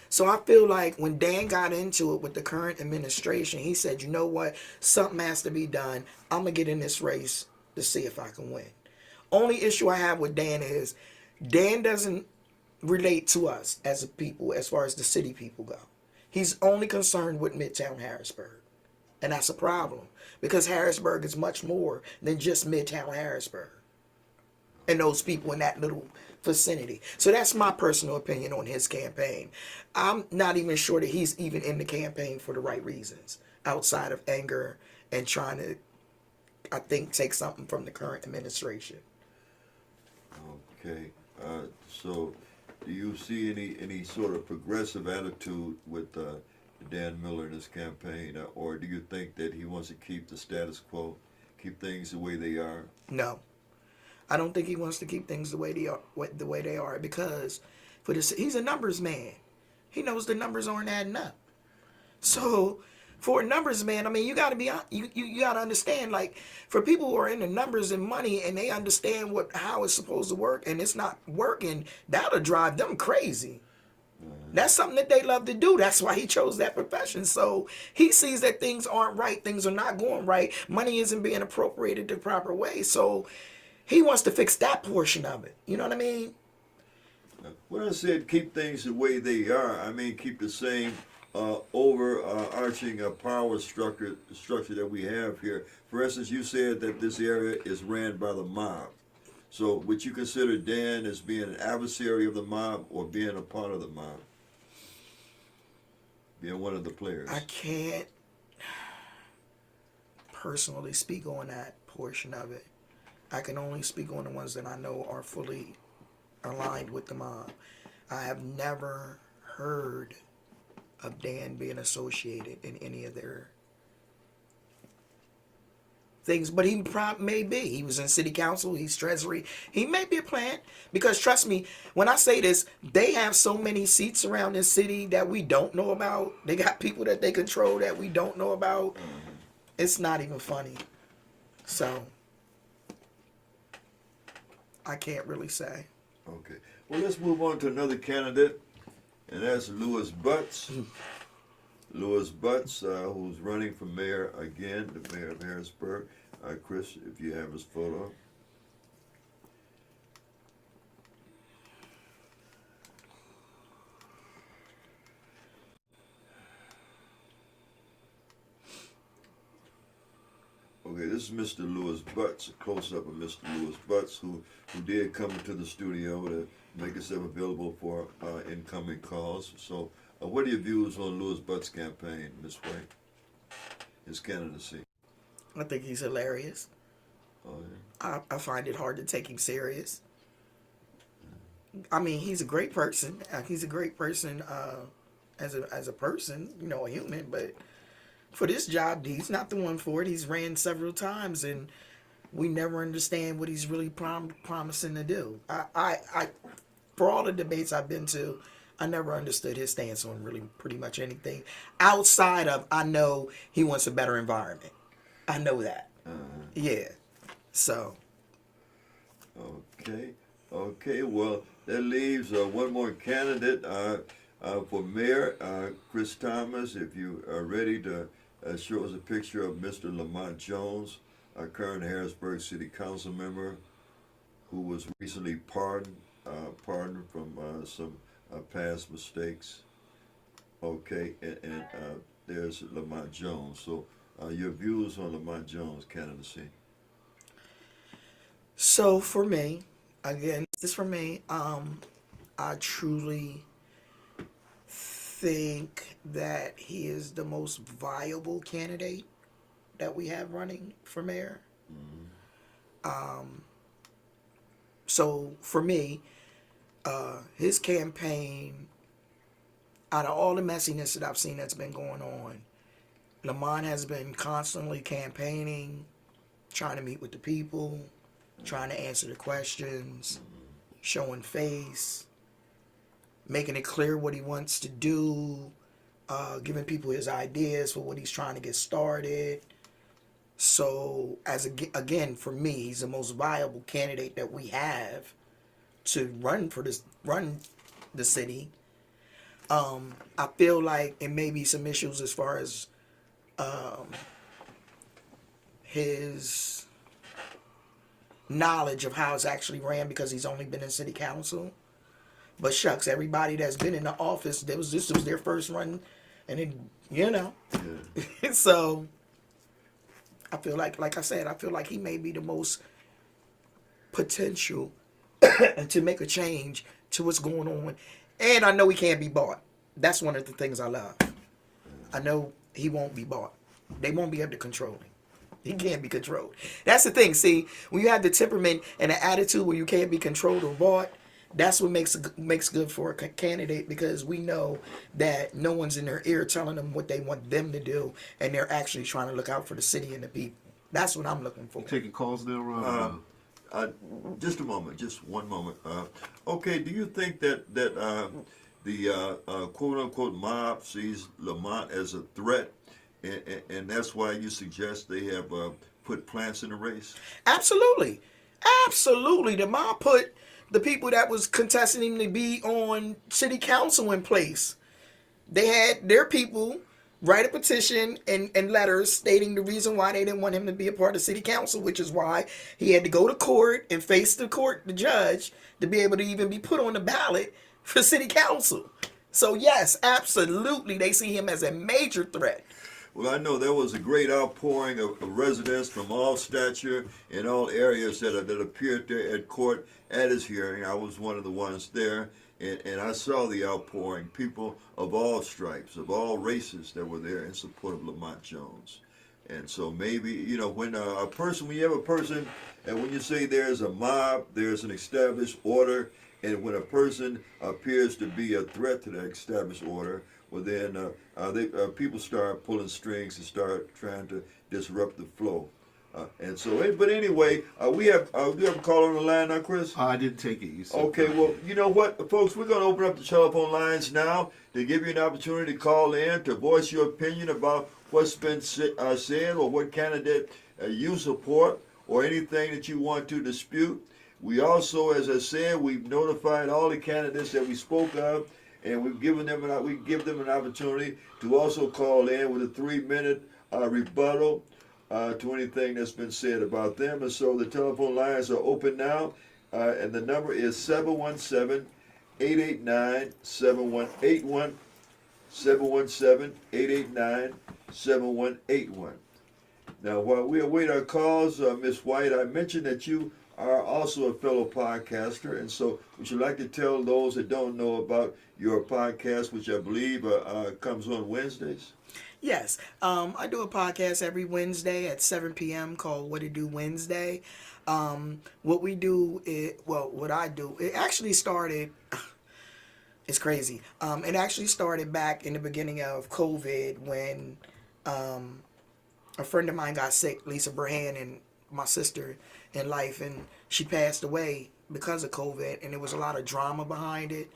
Speaker 7: So I feel like when Dan got into it with the current administration, he said, you know what, something has to be done. I'm going to get in this race to see if I can win. Only issue I have with Dan is Dan doesn't relate to us as a people as far as the city people go. He's only concerned with Midtown Harrisburg. And that's a problem because Harrisburg is much more than just Midtown Harrisburg and those people in that little vicinity. So that's my personal opinion on his campaign. I'm not even sure that he's even in the campaign for the right reasons outside of anger and trying to, I think, take something from the current administration.
Speaker 3: Okay, so do you see any sort of progressive attitude with Dan Miller in his campaign, or do you think that he wants to keep the status quo, keep things the way they are?
Speaker 7: No, I don't think he wants to keep things the way they are because he's a numbers man. He knows the numbers aren't adding up. So for a numbers man, I mean, you got to be you got to understand, like, for people who are into numbers and money and they understand how it's supposed to work and it's not working, that'll drive them crazy. That's something that they love to do. That's why he chose that profession. So he sees that things aren't right, things are not going right, money isn't being appropriated the proper way. So he wants to fix that portion of it. You know what I mean?
Speaker 3: When I said keep things the way they are, I mean keep the same overarching power structure that we have here. For instance, you said that this area is ran by the mob. So would you consider Dan as being an adversary of the mob or being a part of the mob? Being one of the players?
Speaker 7: I can't personally speak on that portion of it. I can only speak on the ones that I know are fully aligned with the mob. I have never heard of Dan being associated in any of their things, but he may be. He was in city council, he's treasury. He may be a plant because, trust me, when I say this, they have so many seats around this city that we don't know about. They got people that they control that we don't know about. It's not even funny. So I can't really say.
Speaker 3: Okay. Well, let's move on to another candidate, and that's Louis Butts. Louis Butts, who's running for mayor again, the mayor of Harrisburg. Chris, if you have his photo. Okay, this is Mr. Louis Butts, a close-up of Mr. Louis Butts, who did come into the studio to make himself available for incoming calls. So, what are your views on Louis Butts' campaign, Ms. White? His candidacy?
Speaker 7: I think he's hilarious.
Speaker 3: Oh, yeah.
Speaker 7: I find it hard to take him serious. I mean, he's a great person. He's a great person as a person, you know, a human. But for this job, he's not the one for it. He's ran several times, and we never understand what he's really promising to do. I for all the debates I've been to, I never understood his stance on really pretty much anything outside of, I know he wants a better environment. I know that. Yeah. So.
Speaker 3: Okay. Well, that leaves one more candidate for mayor, Chris Thomas. If you are ready to show us a picture of Mr. Lamont Jones, our current Harrisburg City Council member, who was recently pardoned from some past mistakes. Okay, and there's Lamont Jones. So your views on Lamont Jones' candidacy?
Speaker 7: So for me, again, this is for me. I truly think that he is the most viable candidate that we have running for mayor. So for me, his campaign, out of all the messiness that I've seen that's been going on, Lamont has been constantly campaigning, trying to meet with the people, trying to answer the questions, showing face, making it clear what he wants to do, giving people his ideas for what he's trying to get started. So, again, for me, he's the most viable candidate that we have to run the city. I feel like it may be some issues as far as his knowledge of how it's actually ran because he's only been in city council. But shucks, everybody that's been in the office, this was their first run, and it,
Speaker 3: Yeah.
Speaker 7: So I feel like I said, I feel like he may be the most potential to make a change to what's going on. And I know he can't be bought. That's one of the things I love. I know he won't be bought. They won't be able to control him. He can't be controlled. That's the thing. See, when you have the temperament and the attitude where you can't be controlled or bought, that's what makes good for a candidate, because we know that no one's in their ear telling them what they want them to do, and they're actually trying to look out for the city and the people. That's what I'm looking for.
Speaker 5: Taking calls now, Ron?
Speaker 3: Just a moment, just one moment. Okay, do you think that the quote unquote mob sees Lamont as a threat, and that's why you suggest they have put plants in the race?
Speaker 7: Absolutely. Absolutely. The mob put the people that was contesting him to be on city council in place. They had their people write a petition and letters stating the reason why they didn't want him to be a part of city council, which is why he had to go to court and face the judge, to be able to even be put on the ballot for city council. So yes, absolutely, they see him as a major threat.
Speaker 3: Well, I know there was a great outpouring of residents from all stature in all areas that appeared there at court at his hearing. I was one of the ones there, and I saw the outpouring. People of all stripes, of all races that were there in support of Lamont Jones. And so maybe, when when you have a person, and when you say there's a mob, there's an established order, and when a person appears to be a threat to that established order, well then people start pulling strings and start trying to disrupt the flow. And so, but anyway, we have do you have a call on the line now, Chris?
Speaker 5: I didn't take it. You said
Speaker 3: Okay, well, you know what, folks, we're going to open up the telephone lines now to give you an opportunity to call in, to voice your opinion about what's been said or what candidate you support or anything that you want to dispute. We also, as I said, we've notified all the candidates that we spoke of, and we give them an opportunity to also call in with a 3-minute rebuttal to anything that's been said about them. And so the telephone lines are open now, and the number is 717-889-7181, 717-889-7181. Now, while we await our calls, Ms. White, I mentioned that you are also a fellow podcaster, and so would you like to tell those that don't know about your podcast, which I believe comes on Wednesdays?
Speaker 7: Yes, I do a podcast every Wednesday at 7 p.m. called What It Do Wednesday. What we do is, what I do, it actually started, it's crazy. It actually started back in the beginning of COVID when a friend of mine got sick, Lisa Brahan, and my sister in life, and she passed away because of COVID, and there was a lot of drama behind it.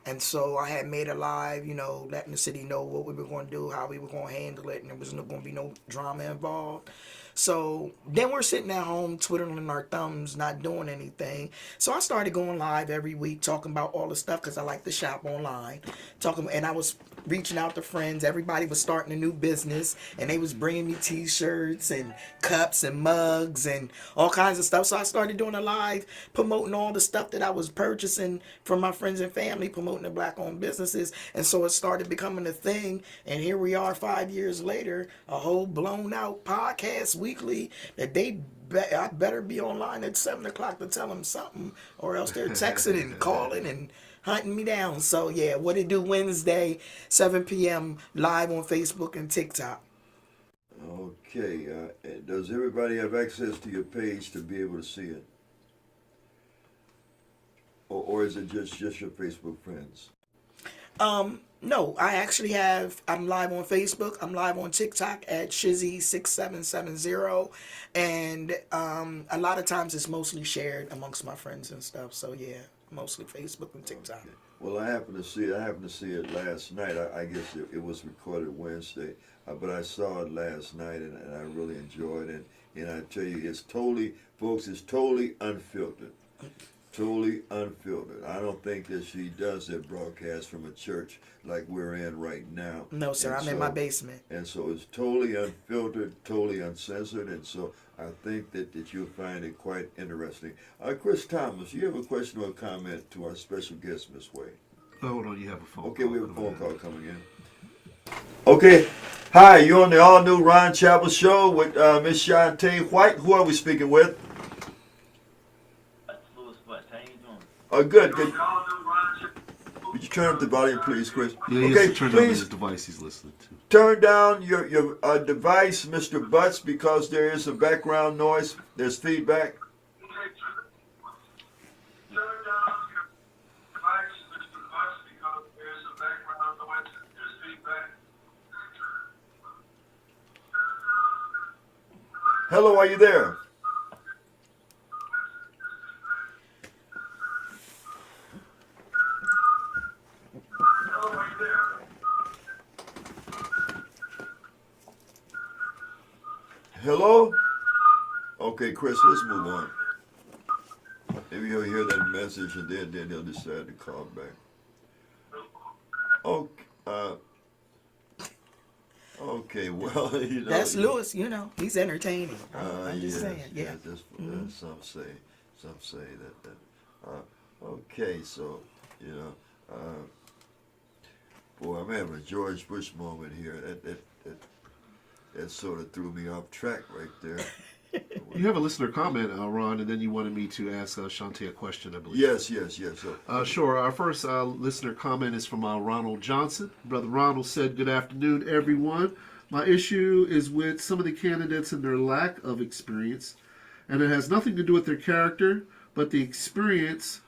Speaker 7: And so I had made a live, letting the city know what we were going to do, how we were going to handle it, and there was going to be no drama involved. So then we're sitting at home twiddling our thumbs, not doing anything. So I started going live every week talking about all the stuff because I like to shop online. And I was reaching out to friends. Everybody was starting a new business, and they was bringing me T-shirts and cups and mugs and all kinds of stuff. So I started doing a live, promoting all the stuff that I was purchasing from my friends and family, promoting the black-owned businesses. And so it started becoming a thing. And here we are 5 years later, a whole blown-out podcast weekly that I better be online at 7 o'clock to tell them something, or else they're texting and calling and hunting me down. So yeah, what it do Wednesday, 7 p.m. live on Facebook and TikTok.
Speaker 3: Okay. Does everybody have access to your page to be able to see it? Or is it just your Facebook friends?
Speaker 7: No, I'm live on Facebook. I'm live on TikTok at Shizzy6770. And a lot of times it's mostly shared amongst my friends and stuff. So yeah, mostly Facebook and TikTok.
Speaker 3: Okay. Well, I happened to see it last night. I guess it was recorded Wednesday, but I saw it last night and I really enjoyed it. And I tell you, it's totally unfiltered. Totally unfiltered. I don't think that she does that broadcast from a church like we're in right now.
Speaker 7: No, sir. I'm in my basement.
Speaker 3: And so it's totally unfiltered, totally uncensored. And so I think that you'll find it quite interesting. Chris Thomas, you have a question or a comment to our special guest, Miss Wade?
Speaker 5: Oh, hold on, you have a phone
Speaker 3: Okay,
Speaker 5: call.
Speaker 3: we have a phone call coming in. Okay. Hi, you're on the all-new Ron Chapel Show with Miss Shawnte White. Who are we speaking with? Good. Could you turn up the volume, please, Chris?
Speaker 5: Yeah, he has to turn down his device he's listening to.
Speaker 3: Turn down your device, Mr. Butts, because there is a background noise. There's feedback. Hello, are you there? Hello? Okay, Chris, let's move on. Maybe he'll hear that message and then he'll decide to call back. Okay, well,
Speaker 7: that's Lewis, he's entertaining. I'm just saying, yeah.
Speaker 3: Some say that. Okay, so, boy, I'm having a George Bush moment here. That sort of threw me off track right there.
Speaker 5: You have a listener comment, Ron, and then you wanted me to ask Shawnte a question, I believe.
Speaker 3: Yes.
Speaker 5: Sure. Our first listener comment is from Ronald Johnson. Brother Ronald said, "Good afternoon, everyone. My issue is with some of the candidates and their lack of experience, and it has nothing to do with their character, but the experience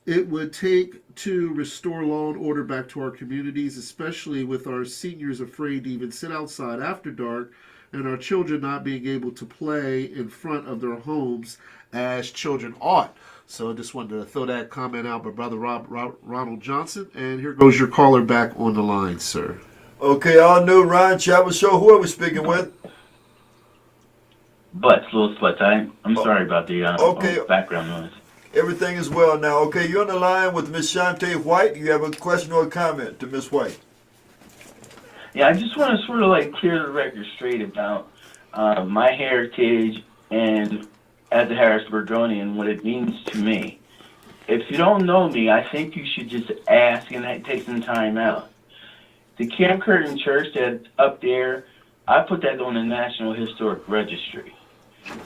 Speaker 5: it would take to restore law and order back to our communities, especially with our seniors afraid to even sit outside after dark and our children not being able to play in front of their homes as children ought." So I just wanted to throw that comment out by Brother Ronald Johnson. And here goes your caller back on the line, sir.
Speaker 3: Okay, all new Ron Chapel Show. Who are we speaking with?
Speaker 8: Louis Butts. I'm sorry about the background noise.
Speaker 3: Everything is well now. Okay, you're on the line with Miss Shawnte White. You have a question or a comment to Miss White?
Speaker 8: Yeah, I just want to sort of clear the record straight about my heritage and as a Harrisburgian, what it means to me. If you don't know me, I think you should just ask and take some time out. The Camp Curtin Church that's up there, I put that on the National Historic Registry,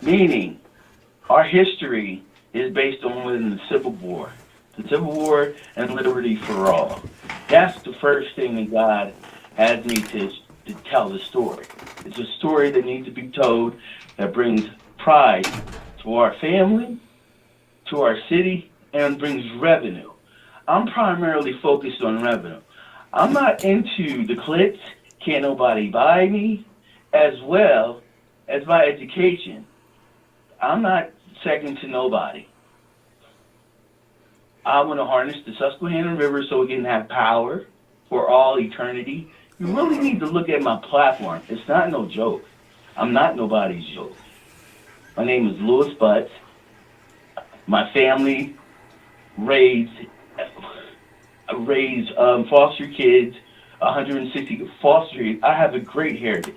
Speaker 8: meaning our history is based on within the Civil War. The Civil War and liberty for all. That's the first thing that God has me to tell the story. It's a story that needs to be told that brings pride to our family, to our city, and brings revenue. I'm primarily focused on revenue. I'm not into the clicks, can't nobody buy me, as well as my education. I'm not second to nobody. I want to harness the Susquehanna River so we can have power for all eternity. You really need to look at my platform. It's not no joke. I'm not nobody's joke. My name is Louis Butts. My family raised foster kids, 160 foster. I have a great heritage,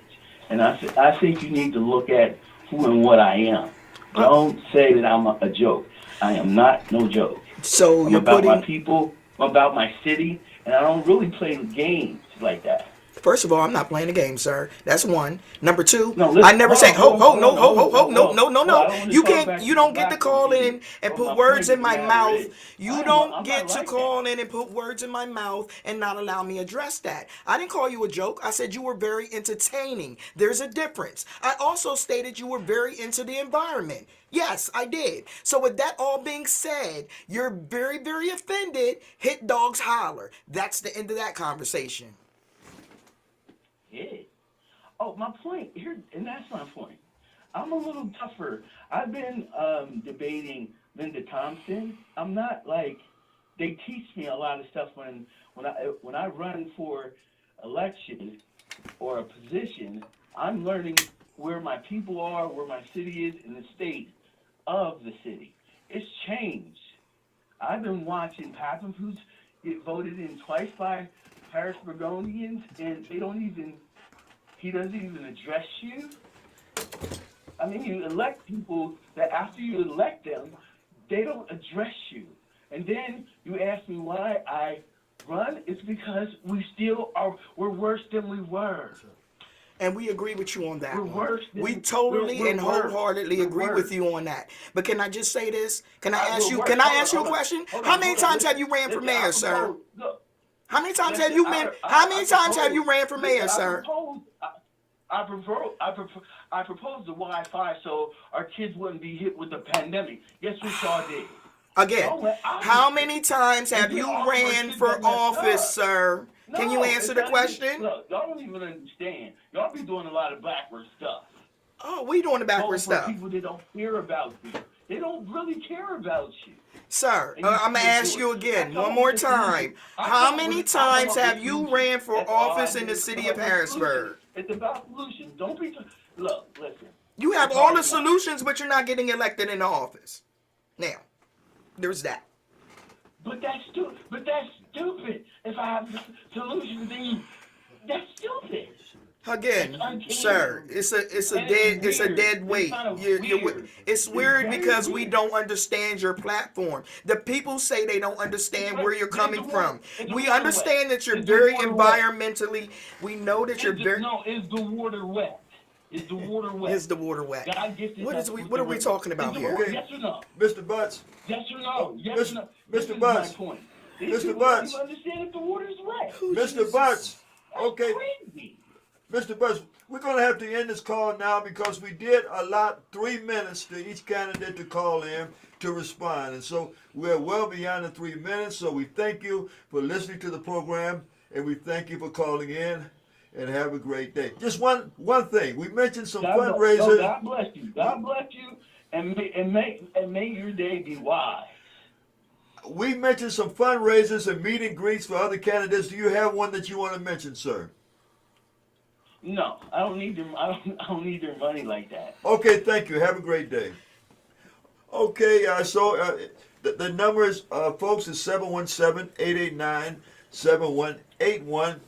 Speaker 8: and I think you need to look at who and what I am. Don't say that I'm a joke. I am not no joke.
Speaker 7: So
Speaker 8: I'm
Speaker 7: you're
Speaker 8: about my
Speaker 7: putting.
Speaker 8: people. I'm about my city, and I don't really play games like that.
Speaker 7: First of all, I'm not playing the game, sir. That's one. Number two,
Speaker 8: No,
Speaker 7: I
Speaker 8: listen.
Speaker 7: never
Speaker 8: Hold
Speaker 7: say,
Speaker 8: on, hold on,
Speaker 7: no,
Speaker 8: hold on, hold on,
Speaker 7: no,
Speaker 8: hold
Speaker 7: no,
Speaker 8: on.
Speaker 7: no,
Speaker 8: Well, I
Speaker 7: no.
Speaker 8: don't want to
Speaker 7: You
Speaker 8: talk
Speaker 7: can't,
Speaker 8: back
Speaker 7: you don't get to
Speaker 8: back on
Speaker 7: call
Speaker 8: you.
Speaker 7: in and
Speaker 8: But
Speaker 7: put
Speaker 8: my
Speaker 7: words
Speaker 8: point
Speaker 7: in
Speaker 8: of the
Speaker 7: my
Speaker 8: matter
Speaker 7: mouth.
Speaker 8: is,
Speaker 7: You
Speaker 8: I'm
Speaker 7: don't get
Speaker 8: not
Speaker 7: to
Speaker 8: like that.
Speaker 7: call in and put words in my mouth and not allow me address that. I didn't call you a joke. I said you were very entertaining. There's a difference. I also stated you were very into the environment. Yes, I did. So with that all being said, you're very, very offended. Hit dogs holler. That's the end of that conversation.
Speaker 8: Yeah. Oh, my point here, and that's my point. I'm a little tougher. I've been debating Linda Thompson. I'm not like they teach me a lot of stuff when I run for election or a position. I'm learning where my people are, where my city is, and the state of the city. It's changed. I've been watching Pappin get voted in twice by Harrisburgonians, and he doesn't even address you. I mean, you elect people that after you elect them, they don't address you. And then you ask me why I run. It's because we're worse than we were.
Speaker 7: And we agree with you on that
Speaker 8: We're
Speaker 7: one.
Speaker 8: worse than
Speaker 7: We totally
Speaker 8: we're
Speaker 7: and
Speaker 8: worse.
Speaker 7: wholeheartedly
Speaker 8: We're
Speaker 7: agree
Speaker 8: worse.
Speaker 7: with you on that. But can I just say this? Can I ask
Speaker 8: We're
Speaker 7: you?
Speaker 8: worse.
Speaker 7: Can I
Speaker 8: Hold
Speaker 7: ask you a
Speaker 8: on,
Speaker 7: question?
Speaker 8: hold
Speaker 7: How
Speaker 8: on,
Speaker 7: many
Speaker 8: hold on.
Speaker 7: times have you ran for
Speaker 8: Listen,
Speaker 7: mayor, sir?
Speaker 8: Look,
Speaker 7: How many times have
Speaker 8: listen,
Speaker 7: you been? How many times have you ran for mayor,
Speaker 8: listen,
Speaker 7: sir?
Speaker 8: I proposed the Wi-Fi so our kids wouldn't be hit with the pandemic. Guess what y'all did?
Speaker 7: Again,
Speaker 8: Y'all went
Speaker 7: how
Speaker 8: opposite.
Speaker 7: many times
Speaker 8: And
Speaker 7: have
Speaker 8: then
Speaker 7: you
Speaker 8: all of our
Speaker 7: ran
Speaker 8: kids
Speaker 7: for
Speaker 8: got messed
Speaker 7: office,
Speaker 8: up.
Speaker 7: sir? Can you
Speaker 8: No,
Speaker 7: answer
Speaker 8: it's
Speaker 7: the
Speaker 8: not
Speaker 7: question?
Speaker 8: even, look, y'all don't even understand. Y'all be doing a lot of backward stuff.
Speaker 7: Oh, we doing the backward
Speaker 8: Voting for
Speaker 7: stuff.
Speaker 8: people that don't care about you. They don't really care about you.
Speaker 7: Sir,
Speaker 8: And you
Speaker 7: I'm gonna
Speaker 8: still
Speaker 7: ask
Speaker 8: do
Speaker 7: you
Speaker 8: it.
Speaker 7: again,
Speaker 8: I come
Speaker 7: one
Speaker 8: up
Speaker 7: more
Speaker 8: with a solution.
Speaker 7: time.
Speaker 8: I
Speaker 7: How
Speaker 8: come up
Speaker 7: many
Speaker 8: with I come
Speaker 7: times
Speaker 8: up with
Speaker 7: have
Speaker 8: a
Speaker 7: you
Speaker 8: solution.
Speaker 7: ran for
Speaker 8: That's all
Speaker 7: office
Speaker 8: I
Speaker 7: in
Speaker 8: do
Speaker 7: the
Speaker 8: is
Speaker 7: city
Speaker 8: come
Speaker 7: of
Speaker 8: up with a solution.
Speaker 7: Harrisburg?
Speaker 8: It's about solutions. Don't be. Look, listen.
Speaker 7: You have
Speaker 8: It's
Speaker 7: all
Speaker 8: hard
Speaker 7: the
Speaker 8: enough.
Speaker 7: solutions, but you're not getting elected in the office. Now, there's that.
Speaker 8: But that's stupid. But that's stupid. If I have the solution, then that's stupid.
Speaker 7: Again,
Speaker 8: It's uncanny.
Speaker 7: sir, it's a
Speaker 8: And it's weird.
Speaker 7: dead
Speaker 8: It's
Speaker 7: weight.
Speaker 8: kind of
Speaker 7: You're,
Speaker 8: weird.
Speaker 7: it's
Speaker 8: It's
Speaker 7: weird
Speaker 8: very
Speaker 7: because we
Speaker 8: weird.
Speaker 7: don't understand your platform. The people say they don't understand where you're coming from. We understand that you're very environmentally. We know that you're very.
Speaker 8: Is the water wet? Is the water wet?
Speaker 7: Is the water wet?
Speaker 8: God gifted
Speaker 7: What
Speaker 8: us
Speaker 7: is we?
Speaker 8: with
Speaker 7: What
Speaker 8: the
Speaker 7: are we
Speaker 8: river.
Speaker 7: talking about
Speaker 8: Is the
Speaker 7: here?
Speaker 8: water, yes or no?
Speaker 3: Mr. Butts.
Speaker 8: Yes or no? Yes
Speaker 3: Mr.
Speaker 8: or no?
Speaker 3: Mr.
Speaker 8: This is
Speaker 3: Butts.
Speaker 8: my point.
Speaker 3: Mr.
Speaker 8: These people
Speaker 3: Butts.
Speaker 8: don't even understand if the water's wet.
Speaker 3: Mr. Butts.
Speaker 8: That's
Speaker 3: Okay.
Speaker 8: crazy.
Speaker 3: Mr. Butts, we're going to have to end this call now because we did allot 3 minutes to each candidate to call in to respond. And so we're well beyond the 3 minutes. So we thank you for listening to the program and we thank you for calling in and have a great day. Just one thing. We mentioned some fundraisers.
Speaker 8: God bless you. God bless you and may your day be wise.
Speaker 3: We mentioned some fundraisers and meet and greets for other candidates. Do you have one that you want to mention, sir?
Speaker 8: No, I don't need their money like that.
Speaker 3: Okay, thank you. Have a great day. Okay, the numbers, folks, is 717-889-7181.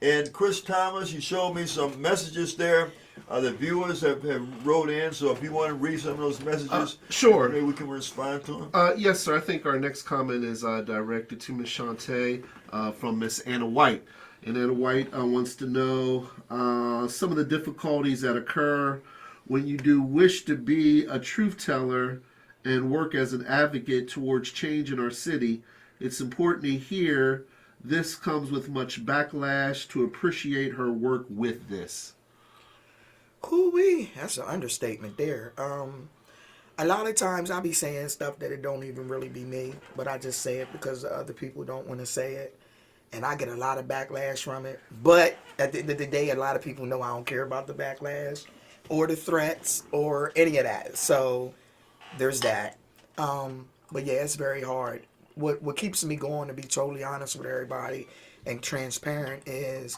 Speaker 3: And Chris Thomas, you showed me some messages there. The viewers have wrote in, so if you want to read some of those messages,
Speaker 5: Sure.
Speaker 3: maybe we can respond to them.
Speaker 5: Yes, sir. I think our next comment is directed to Miss Shawnte from Miss Anna White. And Anna White wants to know some of the difficulties that occur when you do wish to be a truth teller and work as an advocate towards change in our city. It's important to hear this comes with much backlash to appreciate her work with this.
Speaker 7: Hoo-wee. That's an understatement there. A lot of times I be saying stuff that it don't even really be me, but I just say it because the other people don't want to say it. And I get a lot of backlash from it. But at the end of the day, a lot of people know I don't care about the backlash or the threats or any of that. So there's that. But yeah, it's very hard. What keeps me going, to be totally honest with everybody and transparent, is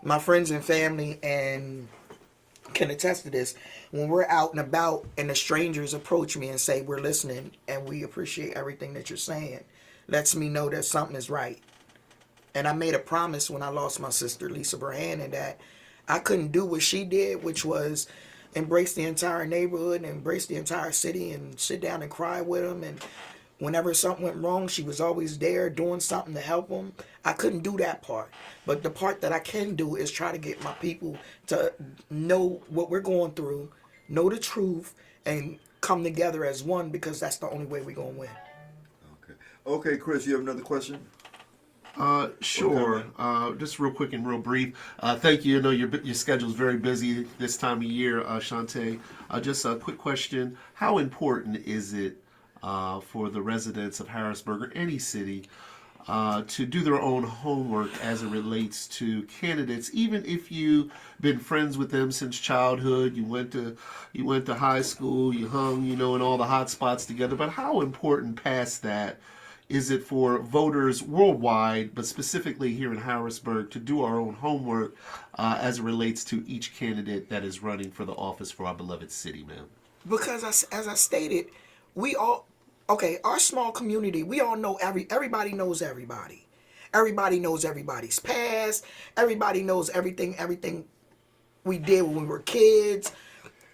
Speaker 7: my friends and family and can attest to this. When we're out and about and the strangers approach me and say, we're listening and we appreciate everything that you're saying, lets me know that something is right. And I made a promise when I lost my sister, Lisa Burhannon, that I couldn't do what she did, which was embrace the entire neighborhood and embrace the entire city and sit down and cry with them. And whenever something went wrong, she was always there doing something to help them. I couldn't do that part. But the part that I can do is try to get my people to know what we're going through, know the truth, and come together as one, because that's the only way we're going to win.
Speaker 3: Okay, Chris, you have another question?
Speaker 5: Sure. Just real quick and real brief. Thank you. I know your schedule's very busy this time of year, Shawnte. Just a quick question. How important is it for the residents of Harrisburg or any city to do their own homework as it relates to candidates, even if you've been friends with them since childhood, you went to high school, you hung, in all the hot spots together, but how important past that is it for voters worldwide, but specifically here in Harrisburg, to do our own homework as it relates to each candidate that is running for the office for our beloved city, man?
Speaker 7: Because as I stated, our small community, we all know everybody knows everybody. Everybody knows everybody's past. Everybody knows everything we did when we were kids.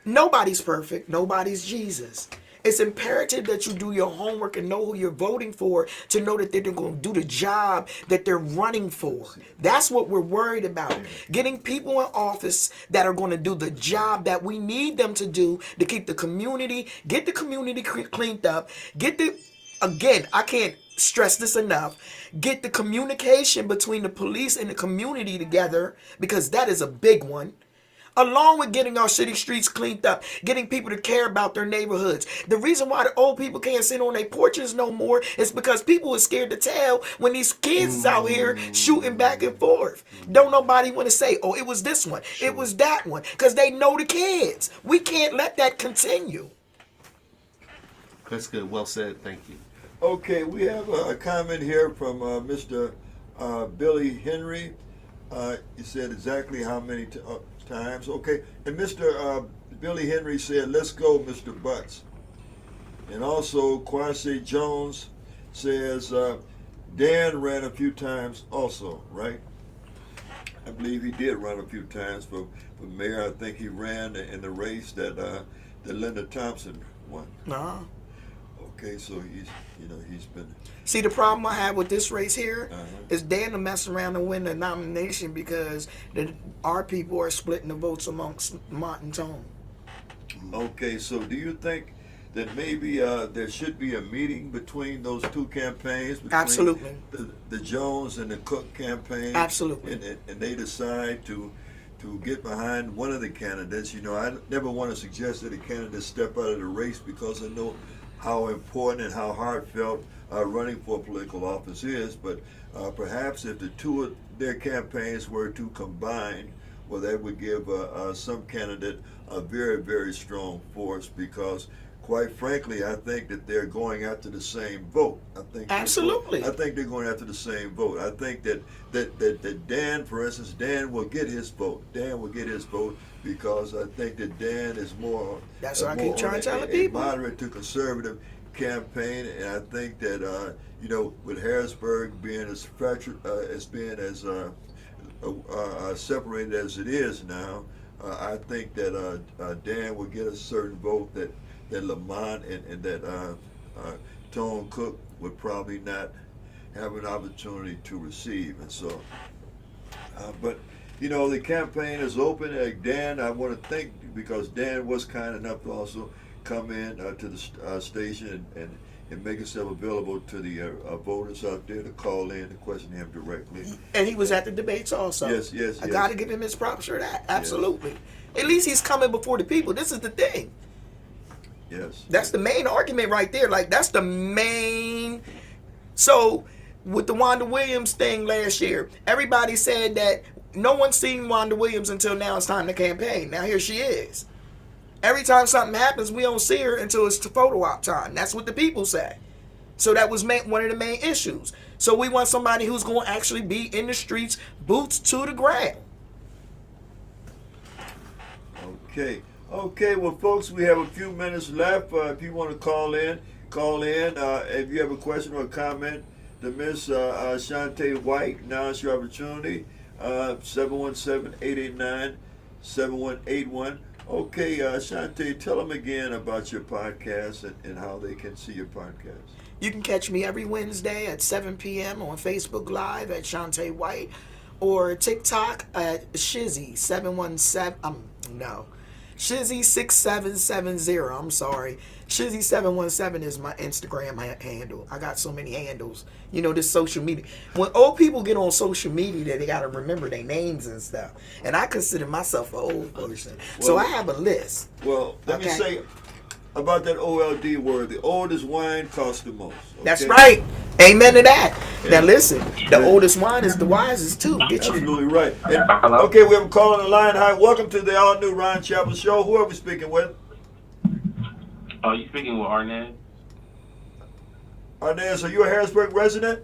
Speaker 7: Nobody's perfect. Nobody's Jesus. It's imperative that you do your homework and know who you're voting for, to know that they're going to do the job that they're running for. That's what we're worried about. Getting people in office that are going to do the job that we need them to do to keep the community, get the community cleaned up, again, I can't stress this enough, get the communication between the police and the community together, because that is a big one. Along with getting our city streets cleaned up, getting people to care about their neighborhoods. The reason why the old people can't sit on their porches no more is because people are scared to tell when these kids is out here shooting back and forth. Don't nobody want to say, oh, it was this one, it was that one, because they know the kids. We can't let that continue.
Speaker 5: That's good. Well said. Thank you.
Speaker 3: Okay, we have a comment here from Mr. Billy Henry. He said exactly how many times. Okay, and Mr. Billy Henry said, let's go, Mr. Butts. And also, Quincy Jones says, Dan ran a few times also, right? I believe he did run a few times for mayor. I think he ran in the race that Linda Thompson won. Okay, so he's been.
Speaker 7: See, the problem I have with this race here is Dan to mess around and win the nomination because our people are splitting the votes amongst Mott and Tone.
Speaker 3: Okay, so do you think that maybe there should be a meeting between those two campaigns?
Speaker 7: Absolutely.
Speaker 3: The Jones and the Cook campaign?
Speaker 7: Absolutely.
Speaker 3: And they decide to get behind one of the candidates. I never want to suggest that a candidate step out of the race, because I know how important and how heartfelt running for political office is, but perhaps if the two of their campaigns were to combine, well, that would give some candidate a very, very strong force, because quite frankly, I think that they're going after the same vote.
Speaker 7: Absolutely.
Speaker 3: I think they're going after the same vote. I think that Dan, for instance, Dan will get his vote. Dan will get his vote because I think that Dan is more.
Speaker 7: That's what I keep trying to tell the people.
Speaker 3: Moderate to conservative campaign, and I think that with Harrisburg being as separated as it is now, I think that Dan will get a certain vote that Lamont and that Tone Cook would probably not have an opportunity to receive. And so, but the campaign is open. Dan, I want to thank, because Dan was kind enough to also come in to the station and make himself available to the voters out there to call in and question him directly.
Speaker 7: And he was at the debates also.
Speaker 3: Yes.
Speaker 7: I got to give him his props for that. Absolutely. Yes. At least he's coming before the people. This is the thing.
Speaker 3: Yes.
Speaker 7: That's the main argument right there. Like, that's the main. So, with the Wanda Williams thing last year, everybody said that no one's seen Wanda Williams until now it's time to campaign. Now here she is. Every time something happens, we don't see her until it's photo op time. That's what the people say. So that was one of the main issues. So we want somebody who's going to actually be in the streets, boots to the ground.
Speaker 3: Okay. Okay, well, folks, we have a few minutes left. If you want to call in, call in. If you have a question or a comment to Miss Shawnte White, now's your opportunity. 717-889-7181. Okay, Shawnte, tell them again about your podcast and how they can see your podcast.
Speaker 7: You can catch me every Wednesday at 7 p.m. on Facebook Live at Shawnte White or TikTok at Shizzy717. No. Shizzy6770. I'm sorry. Shizzy717 is my Instagram handle. I got so many handles. You know, this social media. When old people get on social media, they got to remember their names and stuff. And I consider myself an old person. So I have a list.
Speaker 3: Well, let me say about that OLD word, the oldest wine costs the most. Okay?
Speaker 7: That's right. Amen to that. Now listen, the oldest wine is the wisest too. Get you.
Speaker 3: Absolutely right. And, okay, we have a call on the line. Hi, welcome to the all new Ron Chapel Show. Who are we speaking with?
Speaker 9: Oh, you speaking with Arnaz?
Speaker 3: Arnaz, are you a Harrisburg resident?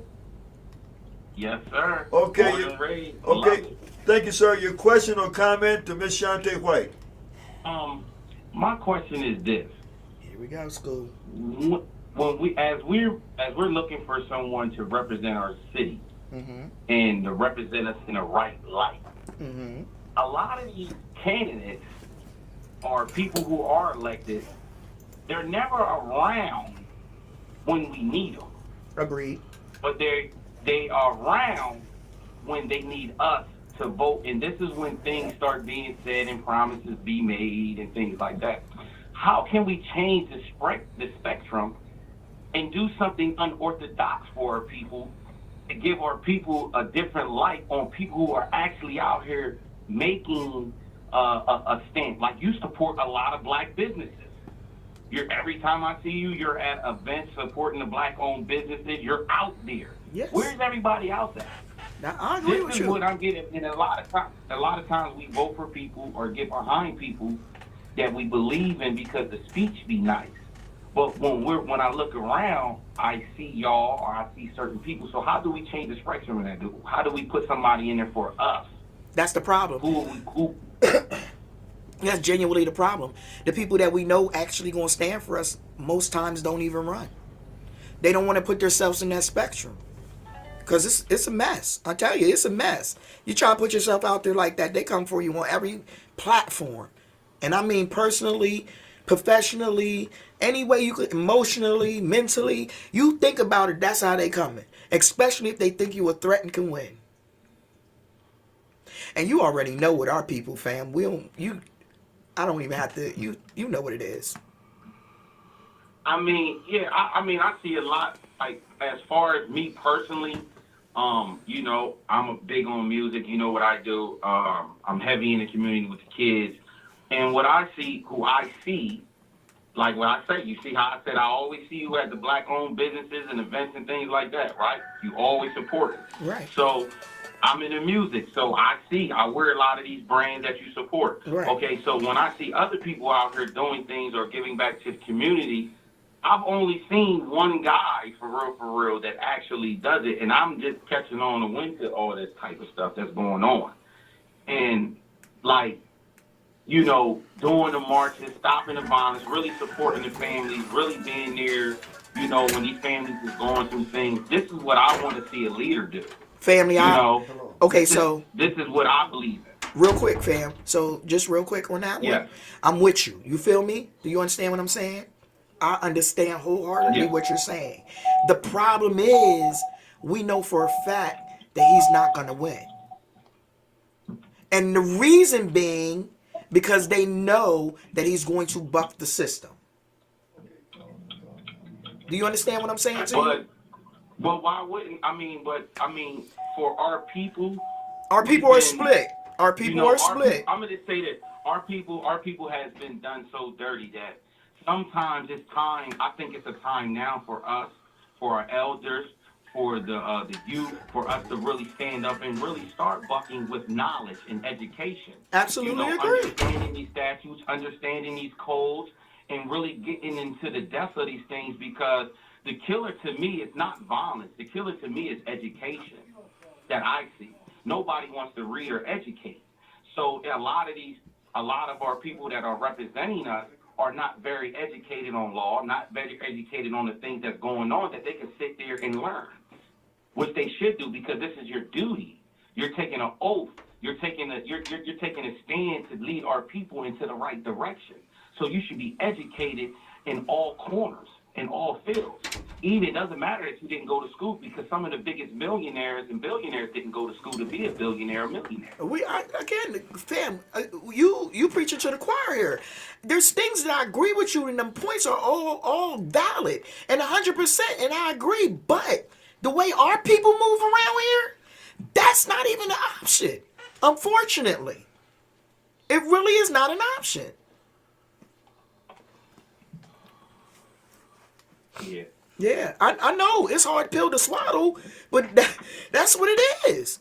Speaker 9: Yes, sir.
Speaker 3: Okay.
Speaker 9: Born and raised.
Speaker 3: Okay. Thank you, sir. Your question or comment to Miss Shawnte White?
Speaker 9: My question is this.
Speaker 7: Here we go, school.
Speaker 9: When we're looking for someone to represent our city and to represent us in the right light, a lot of these candidates or people who are elected, they're never around when we need them.
Speaker 7: Agreed.
Speaker 9: But they are around when they need us to vote, and this is when things start being said and promises be made and things like that. How can we change the spectrum and do something unorthodox for our people to give our people a different light on people who are actually out here making a stand? Like, you support a lot of black businesses. Every time I see you, you're at events supporting the black-owned businesses. You're out there.
Speaker 7: Yes.
Speaker 9: Where's everybody else at?
Speaker 7: Now, I agree with
Speaker 9: This is
Speaker 7: you.
Speaker 9: what I'm getting. And a lot of times we vote for people or get behind people that we believe in because the speech be nice. But when I look around, I see y'all or I see certain people. So how do we change the spectrum of that? How do we put somebody in there for us?
Speaker 7: That's the problem.
Speaker 9: Who
Speaker 7: That's genuinely the problem. The people that we know actually going to stand for us most times don't even run. They don't want to put themselves in that spectrum. Because it's a mess. I tell you, it's a mess. You try to put yourself out there like that, they come for you on every platform. And I mean personally, professionally, any way you could, emotionally, mentally. You think about it, that's how they coming. Especially if they think you a threat and can win. And you already know what our people, fam. I don't even have to, you know what it is.
Speaker 9: I mean, yeah, I see a lot, like, as far as me personally, you know, I'm big on music, you know what I do. I'm heavy in the community with the kids. And who I see, like what I say, you see how I said I always see you at the black-owned businesses and events and things like that, right? You always support it.
Speaker 7: Right.
Speaker 9: So I'm in the music, so I wear a lot of these brands that you support.
Speaker 7: Right.
Speaker 9: Okay, so when I see other people out here doing things or giving back to the community, I've only seen one guy for real that actually does it, and I'm just catching on the wind to all this type of stuff that's going on. And like, you know, doing the marches, stopping the violence, really supporting the families, really being there, you know, when these families is going through things. This is what I want to see a leader do.
Speaker 7: Family, okay, so
Speaker 9: this is what I believe in.
Speaker 7: Real quick, fam. So just real quick on that one.
Speaker 9: Yeah.
Speaker 7: I'm with you. You feel me? Do you understand what I'm saying? I understand wholeheartedly what you're saying. The problem is we know for a fact that he's not going to win. And the reason being because they know that he's going to buck the system. Do you understand what I'm saying to you?
Speaker 9: But why wouldn't, for our people
Speaker 7: are split. Our people are split.
Speaker 9: I'm going to say that our people has been done so dirty that sometimes it's time, I think it's a time now for us, for our elders, for the youth, for us to really stand up and really start bucking with knowledge and education.
Speaker 7: Absolutely agree.
Speaker 9: Understanding these statutes, understanding these codes, and really getting into the depths of these things, because the killer to me is not violence. The killer to me is education that I see. Nobody wants to read or educate. So a lot of these a lot of our people that are representing us are not very educated on law, not very educated on the things that's going on, that they can sit there and learn, which they should do, because this is your duty. You're taking an oath. You're taking a stand to lead our people into the right direction. So you should be educated in all corners, in all fields. Even it doesn't matter if you didn't go to school, because some of the biggest millionaires and billionaires didn't go to school to be a billionaire or millionaire.
Speaker 7: You preaching to the choir here. There's things that I agree with you, and them points are all valid and 100%, and I agree. But the way our people move around here, that's not even an option. Unfortunately, it really is not an option.
Speaker 9: Yeah.
Speaker 7: Yeah, I know it's a hard pill to swallow, but that's what it is.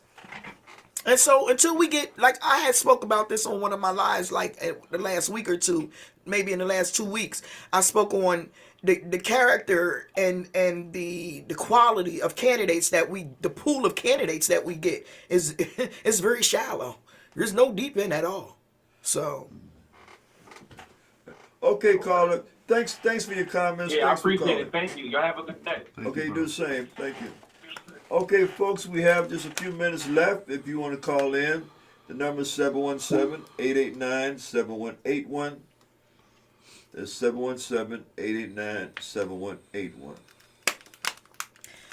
Speaker 7: And so until we get, like I had spoke about this on one of my lives, like the last week or two, maybe in the last 2 weeks, I spoke on the character and the quality of candidates the pool of candidates that we get is very shallow. There's no deep in at all. So.
Speaker 3: Okay, caller. Thanks for your comments.
Speaker 9: Yeah,
Speaker 3: Thanks
Speaker 9: I appreciate
Speaker 3: for
Speaker 9: it. Thank you. Y'all have a good day.
Speaker 3: Okay, you do the same. Thank you. Okay, folks, we have just a few minutes left. If you want to call in, the number is 717-889-7181. That's 717-889-7181.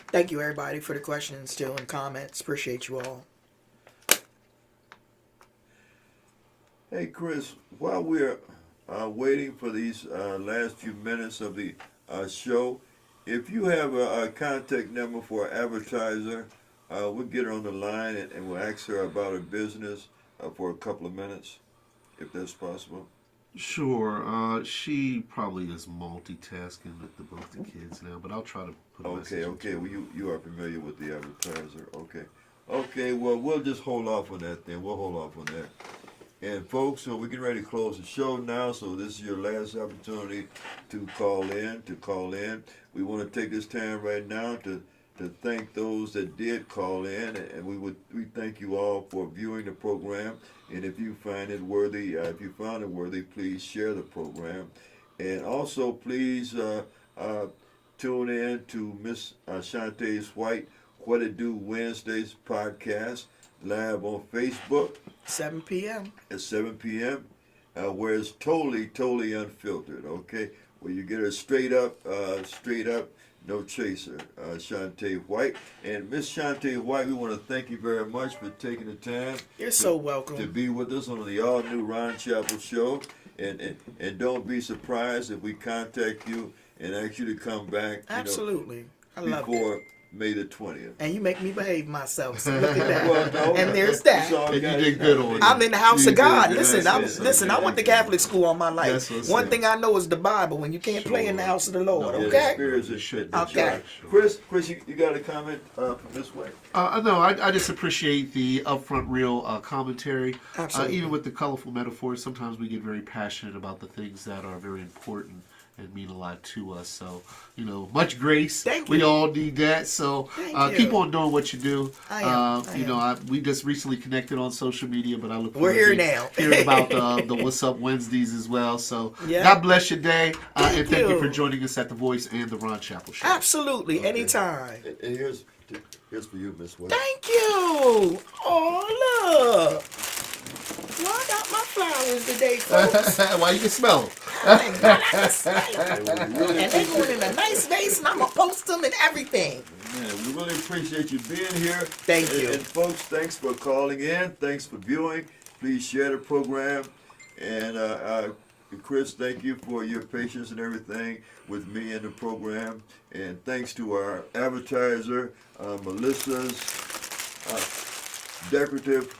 Speaker 7: Thank you, everybody, for the questions still and comments. Appreciate you all.
Speaker 3: Hey, Chris, while we're waiting for these last few minutes of the show, if you have a contact number for an advertiser, we'll get her on the line and we'll ask her about her business for a couple of minutes, if that's possible.
Speaker 5: Sure. She probably is multitasking with both the kids now, but I'll try to put a message.
Speaker 3: Okay. Well, you are familiar with the advertiser. Okay. Well, we'll just hold off on that then. We'll hold off on that. And folks, so we're getting ready to close the show now. So this is your last opportunity to call in. We want to take this time right now to thank those that did call in, and we thank you all for viewing the program. And if you find it worthy, please share the program. And also, please tune in to Miss Shawnte White, What It Do Wednesdays podcast, live on Facebook.
Speaker 7: 7 p.m.
Speaker 3: At 7 p.m., where it's totally unfiltered, okay? Where you get her straight up, no chaser, Shawnte White. And Miss Shawnte White, we want to thank you very much for taking the time.
Speaker 7: You're so welcome.
Speaker 3: To be with us on the all-new Ron Chapel Show. And don't be surprised if we contact you and ask you to come back.
Speaker 7: Absolutely. I love it.
Speaker 3: Before May the 20th.
Speaker 7: And you make me behave myself. So look at that.
Speaker 3: Well, no,
Speaker 7: and there's that.
Speaker 5: And you did good on it.
Speaker 7: I'm in the house of God. Listen, I went to
Speaker 3: good.
Speaker 7: Catholic school all my life. One thing I know is the Bible. When you can't play in the house of the Lord, okay?
Speaker 3: Spirits and shit.
Speaker 7: Okay.
Speaker 3: Chris, you got a comment from this way?
Speaker 5: No, I just appreciate the upfront, real commentary.
Speaker 7: Absolutely.
Speaker 5: Even with the colorful metaphors, sometimes we get very passionate about the things that are very important and mean a lot to us. So, much grace.
Speaker 7: Thank
Speaker 5: We
Speaker 7: you.
Speaker 5: all need that. So, keep on doing what you do.
Speaker 7: I am.
Speaker 5: We just recently connected on social media, but I look
Speaker 7: We're
Speaker 5: forward
Speaker 7: here
Speaker 5: to
Speaker 7: now.
Speaker 5: hearing about the What's Up Wednesdays as well. So,
Speaker 7: Yeah.
Speaker 5: God bless your day. And thank you
Speaker 7: you.
Speaker 5: for joining us at The Voice and the Ron Chapel Show.
Speaker 7: Absolutely.
Speaker 3: Okay.
Speaker 7: Anytime.
Speaker 3: And here's for you, Miss White.
Speaker 7: Thank you. Oh, look. Well, I got my flowers today, folks.
Speaker 5: Why you can smell them?
Speaker 7: And they're going in a nice vase, and I'm going to post them and everything.
Speaker 3: Man, we really appreciate you being here.
Speaker 7: Thank you.
Speaker 3: And folks, thanks for calling in. Thanks for viewing. Please share the program. And Chris, thank you for your patience and everything with me in the program. And thanks to our advertiser, Melissa's Decorative.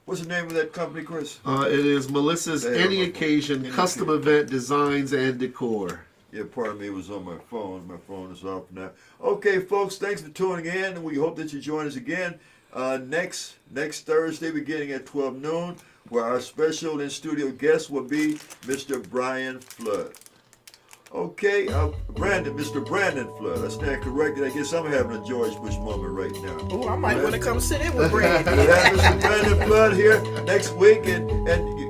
Speaker 3: What's the name of that company, Chris?
Speaker 5: It is Melissa's Any Occasion Custom Event Designs and Decor.
Speaker 3: Yeah, pardon me, it was on my phone. My phone is off now. Okay, folks, thanks for tuning in, and we hope that you join us again next Thursday, beginning at 12 noon, where our special in-studio guest will be Mr. Brian Flood. Okay, Mr. Brandon Flood. I stand corrected. I guess I'm having a George Bush moment right now.
Speaker 7: Oh, I might want to come sit in with Brandon.
Speaker 3: We have Mr. Brandon Flood here next week, and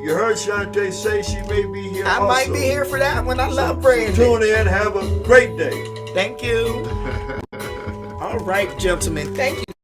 Speaker 3: You heard Shawnte say she may be here.
Speaker 7: I might be here for that one. I love Brandy.
Speaker 3: Tune in. Have a great day.
Speaker 7: Thank you. All right, gentlemen. Thank you.